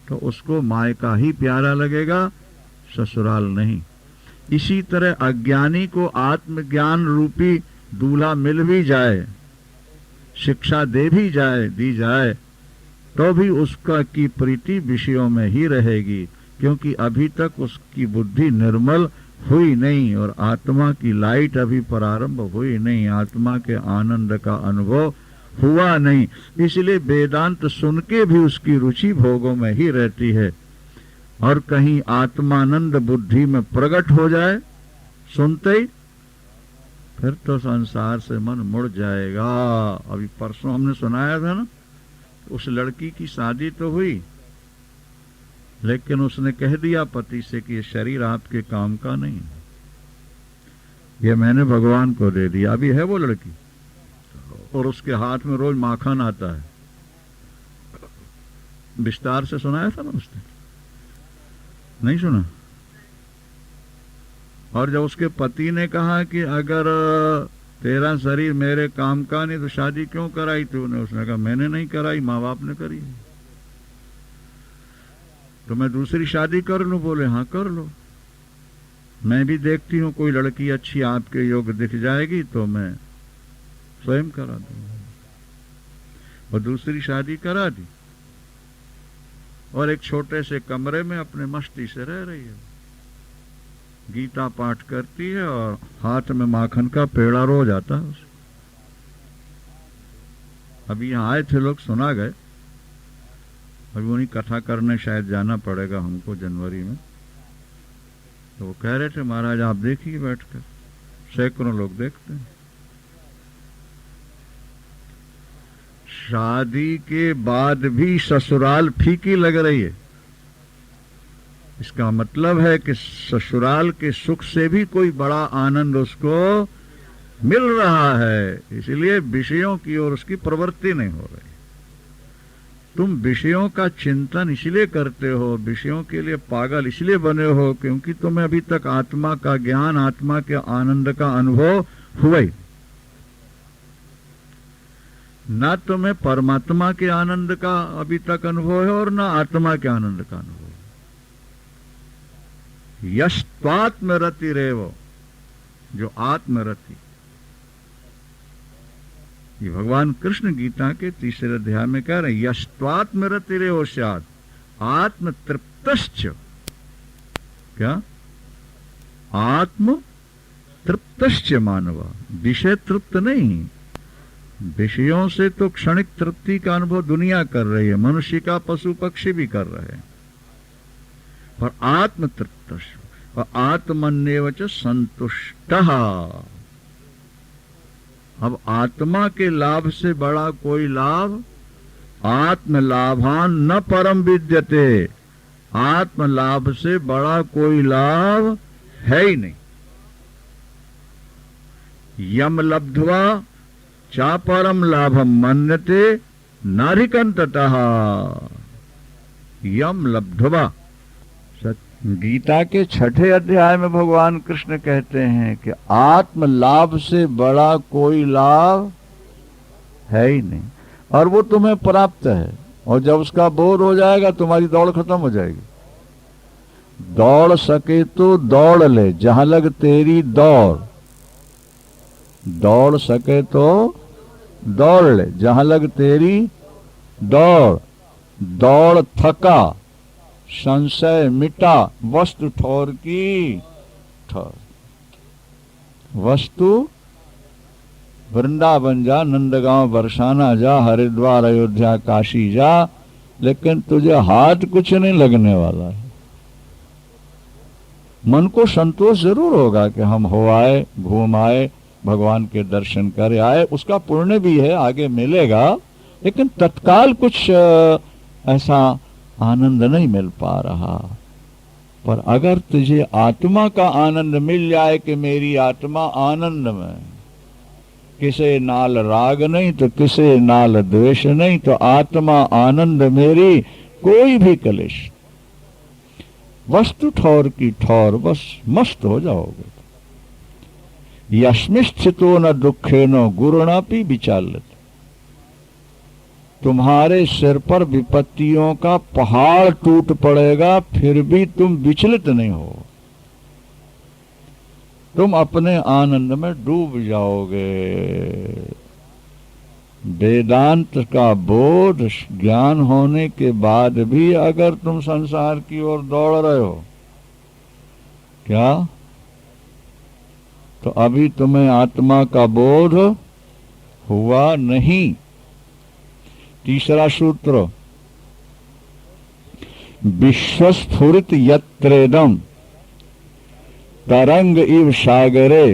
तो उसको मायका ही प्यारा लगेगा, ससुराल नहीं। इसी तरह अज्ञानी को आत्मज्ञान रूपी दूल्हा मिल भी जाए, शिक्षा दी जाए तो भी उसका की प्रीति विषयों में ही रहेगी, क्योंकि अभी तक उसकी बुद्धि निर्मल हुई नहीं और आत्मा की लाइट अभी प्रारंभ हुई नहीं, आत्मा के आनंद का अनुभव हुआ नहीं। इसलिए वेदांत सुन के भी उसकी रुचि भोगों में ही रहती है। और कहीं आत्मानंद बुद्धि में प्रकट हो जाए सुनते ही, फिर तो संसार से मन मुड़ जाएगा। अभी परसों हमने सुनाया था ना, उस लड़की की शादी तो हुई, लेकिन उसने कह दिया पति से कि ये शरीर आपके काम का नहीं, ये मैंने भगवान को दे दिया। अभी है वो लड़की, और उसके हाथ में रोज माखन आता है। विस्तार से सुनाया था ना उसने, नहीं सुना? और जब उसके पति ने कहा कि अगर तेरा शरीर मेरे काम का नहीं तो शादी क्यों कराई तूने, उसने कहा मैंने नहीं कराई, माँ बाप ने करी। तो मैं दूसरी शादी कर लूं? बोले हाँ कर लो, मैं भी देखती हूँ कोई लड़की अच्छी आपके योग्य दिख जाएगी तो मैं स्वयं करा दूंगा। और दूसरी शादी करा दी और एक छोटे से कमरे में अपने मस्ती से रह रही है, गीता पाठ करती है और हाथ में माखन का पेड़ा रोज आता है उसे। अभी यहाँ आए थे लोग, सुना गए, अभी उन्हीं कथा करने शायद जाना पड़ेगा हमको जनवरी में। तो वो कह रहे थे महाराज आप देखिए बैठकर, सैकड़ों लोग देखते हैं। शादी के बाद भी ससुराल फीकी लग रही है, इसका मतलब है कि ससुराल के सुख से भी कोई बड़ा आनंद उसको मिल रहा है, इसलिए विषयों की ओर उसकी प्रवृत्ति नहीं हो रही। तुम विषयों का चिंतन इसलिए करते हो, विषयों के लिए पागल इसलिए बने हो क्योंकि तुम्हें अभी तक आत्मा का ज्ञान, आत्मा के आनंद का अनुभव हुआ ही, ना तुम्हें परमात्मा के आनंद का अभी तक अनुभव है और ना आत्मा के आनंद का अनुभव। यस्त्वात्मरति रेव, जो आत्मरति, ये भगवान कृष्ण गीता के 3रे अध्याय में कह रहे हैं, यस्त्वात्मरति रेव स्यात् आत्म तृप्तश्च। क्या? आत्म तृप्तश्च मानवा, विषय तृप्त नहीं, विषयों से तो क्षणिक तृप्ति का अनुभव दुनिया कर रही है, मनुष्य का पशु पक्षी भी कर रहे हैं, पर आत्म तृप्त और आत्मन्येव च संतुष्टः। अब आत्मा के लाभ से बड़ा कोई लाभ आत्म लाभान न परम विद्यते, आत्म लाभ से बड़ा कोई लाभ है ही नहीं। यम लब्ध्वा चा परम लाभम मन्यते नारिकंततः। यम लब्ध्वा, गीता के 6ठे अध्याय में भगवान कृष्ण कहते हैं कि आत्म लाभ से बड़ा कोई लाभ है ही नहीं, और वो तुम्हें प्राप्त है, और जब उसका बोध हो जाएगा तुम्हारी दौड़ खत्म हो जाएगी। दौड़ सके तो दौड़ ले जहां लग तेरी दौड़, दौड़ सके तो दौड़ ले जहां लग तेरी दौड़। दौड़ थका संशय मिटा, वस्तु ठौर की ठौर। वस्तु वृंदावन जा, नंदगांव बरसाना जा, हरिद्वार अयोध्या काशी जा, लेकिन तुझे हाथ कुछ नहीं लगने वाला है। मन को संतोष जरूर होगा कि हम हो आए, घूम आए, भगवान के दर्शन कर आए, उसका पुण्य भी है, आगे मिलेगा, लेकिन तत्काल कुछ ऐसा आनंद नहीं मिल पा रहा। पर अगर तुझे आत्मा का आनंद मिल जाए कि मेरी आत्मा आनंद में, किसे नाल राग नहीं तो किसे नाल द्वेष नहीं, तो आत्मा आनंद मेरी, कोई भी कलेश, वस्तु ठौर की ठौर, बस मस्त हो जाओगे। यस्मिस्थितो न दुखेनो गुरुणापि विचाल्यते, तुम्हारे सिर पर विपत्तियों का पहाड़ टूट पड़ेगा फिर भी तुम विचलित नहीं हो, तुम अपने आनंद में डूब जाओगे। वेदांत का बोध ज्ञान होने के बाद भी अगर तुम संसार की ओर दौड़ रहे हो, क्या? तो अभी तुम्हें आत्मा का बोध हुआ नहीं। 3रा सूत्र, विश्वस्फुरित यत्रेदम तरंग इव सागरे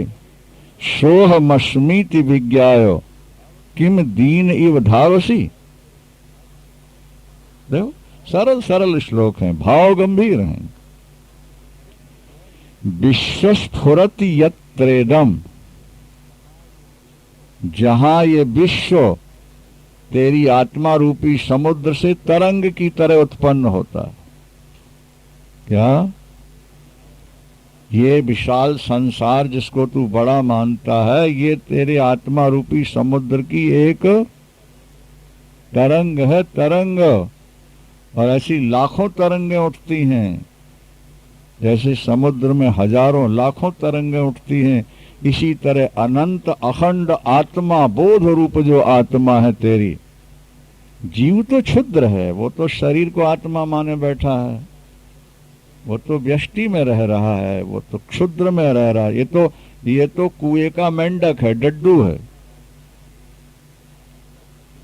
सोहमस्मीति विज्ञाय किम दीन इव धावसी। देखो सरल सरल श्लोक हैं, भाव गंभीर हैं। विश्वस्फुरत यत्रेदम, जहां ये विश्व तेरी आत्मा रूपी समुद्र से तरंग की तरह उत्पन्न होता है। क्या? ये विशाल संसार जिसको तू बड़ा मानता है, ये तेरे आत्मा रूपी समुद्र की एक तरंग है, तरंग। और ऐसी लाखों तरंगें उठती हैं, जैसे समुद्र में हजारों लाखों तरंगें उठती हैं, इसी तरह अनंत अखंड आत्मा, बोध रूप जो आत्मा है तेरी। जीव तो क्षुद्र है, वो तो शरीर को आत्मा माने बैठा है, वो तो व्यष्टि में रह रहा है, वो तो क्षुद्र में रह रहा है। ये तो कुएं का मेंढक है, डड्डू है।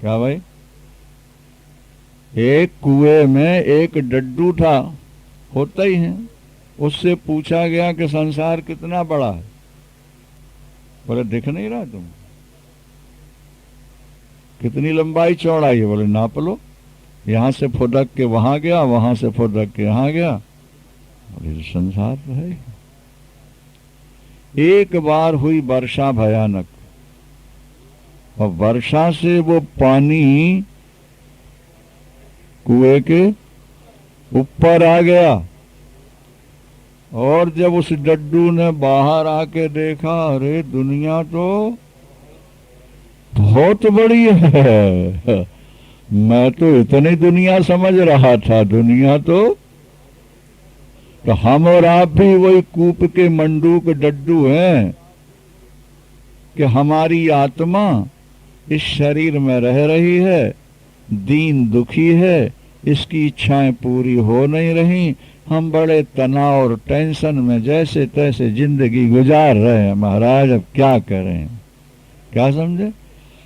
क्या भाई? एक कुएं में एक डड्डू था, होता ही है। उससे पूछा गया कि संसार कितना बड़ा है? बोले दिख नहीं रहा तुम? कितनी लंबाई चौड़ाई है? बोले नाप लो। यहां से फुदक के वहां गया, वहां से फुदक के यहां गया। बोले संसार तो है। एक बार हुई वर्षा भयानक, और वर्षा से वो पानी कुएं के ऊपर आ गया, और जब उस डड्डू ने बाहर आके देखा, अरे दुनिया तो बहुत बड़ी है। मैं तो इतनी दुनिया समझ रहा था, दुनिया तो हम और आप भी वही कूप के मंडूक डड्डू हैं कि हमारी आत्मा इस शरीर में रह रही है, दीन दुखी है, इसकी इच्छाएं पूरी हो नहीं रही, हम बड़े तनाव और टेंशन में जैसे तैसे जिंदगी गुजार रहे हैं। महाराज अब क्या करें? क्या समझे?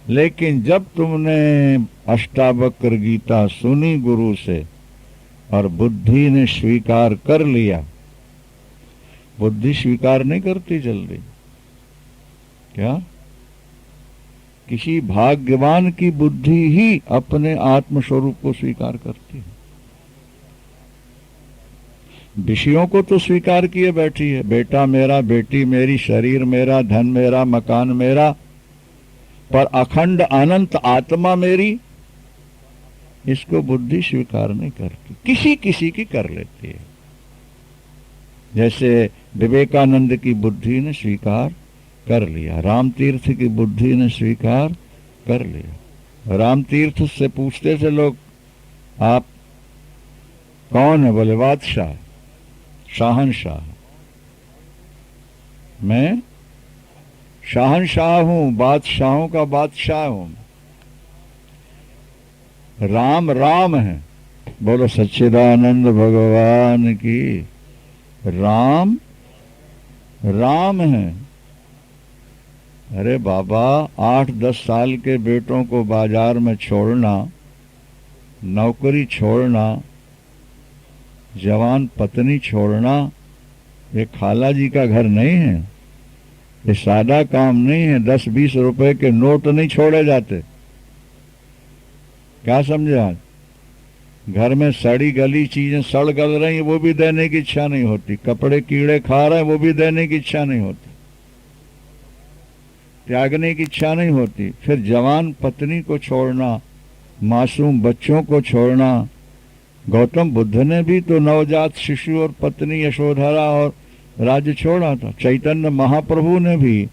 लेकिन जब तुमने अष्टावक्र गीता सुनी गुरु से और बुद्धि ने स्वीकार कर लिया, बुद्धि स्वीकार नहीं करती जल्दी। क्या? किसी भाग्यवान की बुद्धि ही अपने आत्मस्वरूप को स्वीकार करती है। विषयों को तो स्वीकार किए बैठी है, बेटा मेरा, बेटी मेरी, शरीर मेरा, धन मेरा, मकान मेरा, पर अखंड अनंत आत्मा मेरी, इसको बुद्धि स्वीकार नहीं करती। किसी किसी की कर लेती है। जैसे विवेकानंद की बुद्धि ने स्वीकार कर लिया, राम तीर्थ की बुद्धि ने स्वीकार कर लिया। राम तीर्थ से पूछते थे लोग, आप कौन है? बोले बादशाह, शाहनशाह। मैं शाहनशाह हूं, बादशाहों का बादशाह हूं। राम राम है। बोलो सच्चिदानंद भगवान की। राम राम है। अरे बाबा, 8-10 साल के बेटों को बाजार में छोड़ना, नौकरी छोड़ना, जवान पत्नी छोड़ना, ये खाला जी का घर नहीं है, ये सादा काम नहीं है। 10-20 रुपए के नोट नहीं छोड़े जाते। क्या समझे? आज घर में सड़ी गली चीजें सड़ गल रही, वो भी देने की इच्छा नहीं होती। कपड़े कीड़े खा रहे हैं, वो भी देने की इच्छा नहीं होती, त्यागने की इच्छा नहीं होती। फिर जवान पत्नी को छोड़ना, मासूम बच्चों को छोड़ना। गौतम बुद्ध ने भी तो नवजात शिशु और पत्नी यशोधरा और राज्य छोड़ा था। चैतन्य महाप्रभु ने भी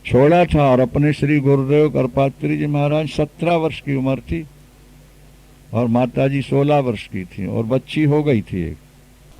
छोड़ा था, और अपने श्री गुरुदेव कृपात्री जी महाराज 17 वर्ष की उम्र थी और माताजी 16 वर्ष की थी, और बच्ची हो गई थी एक।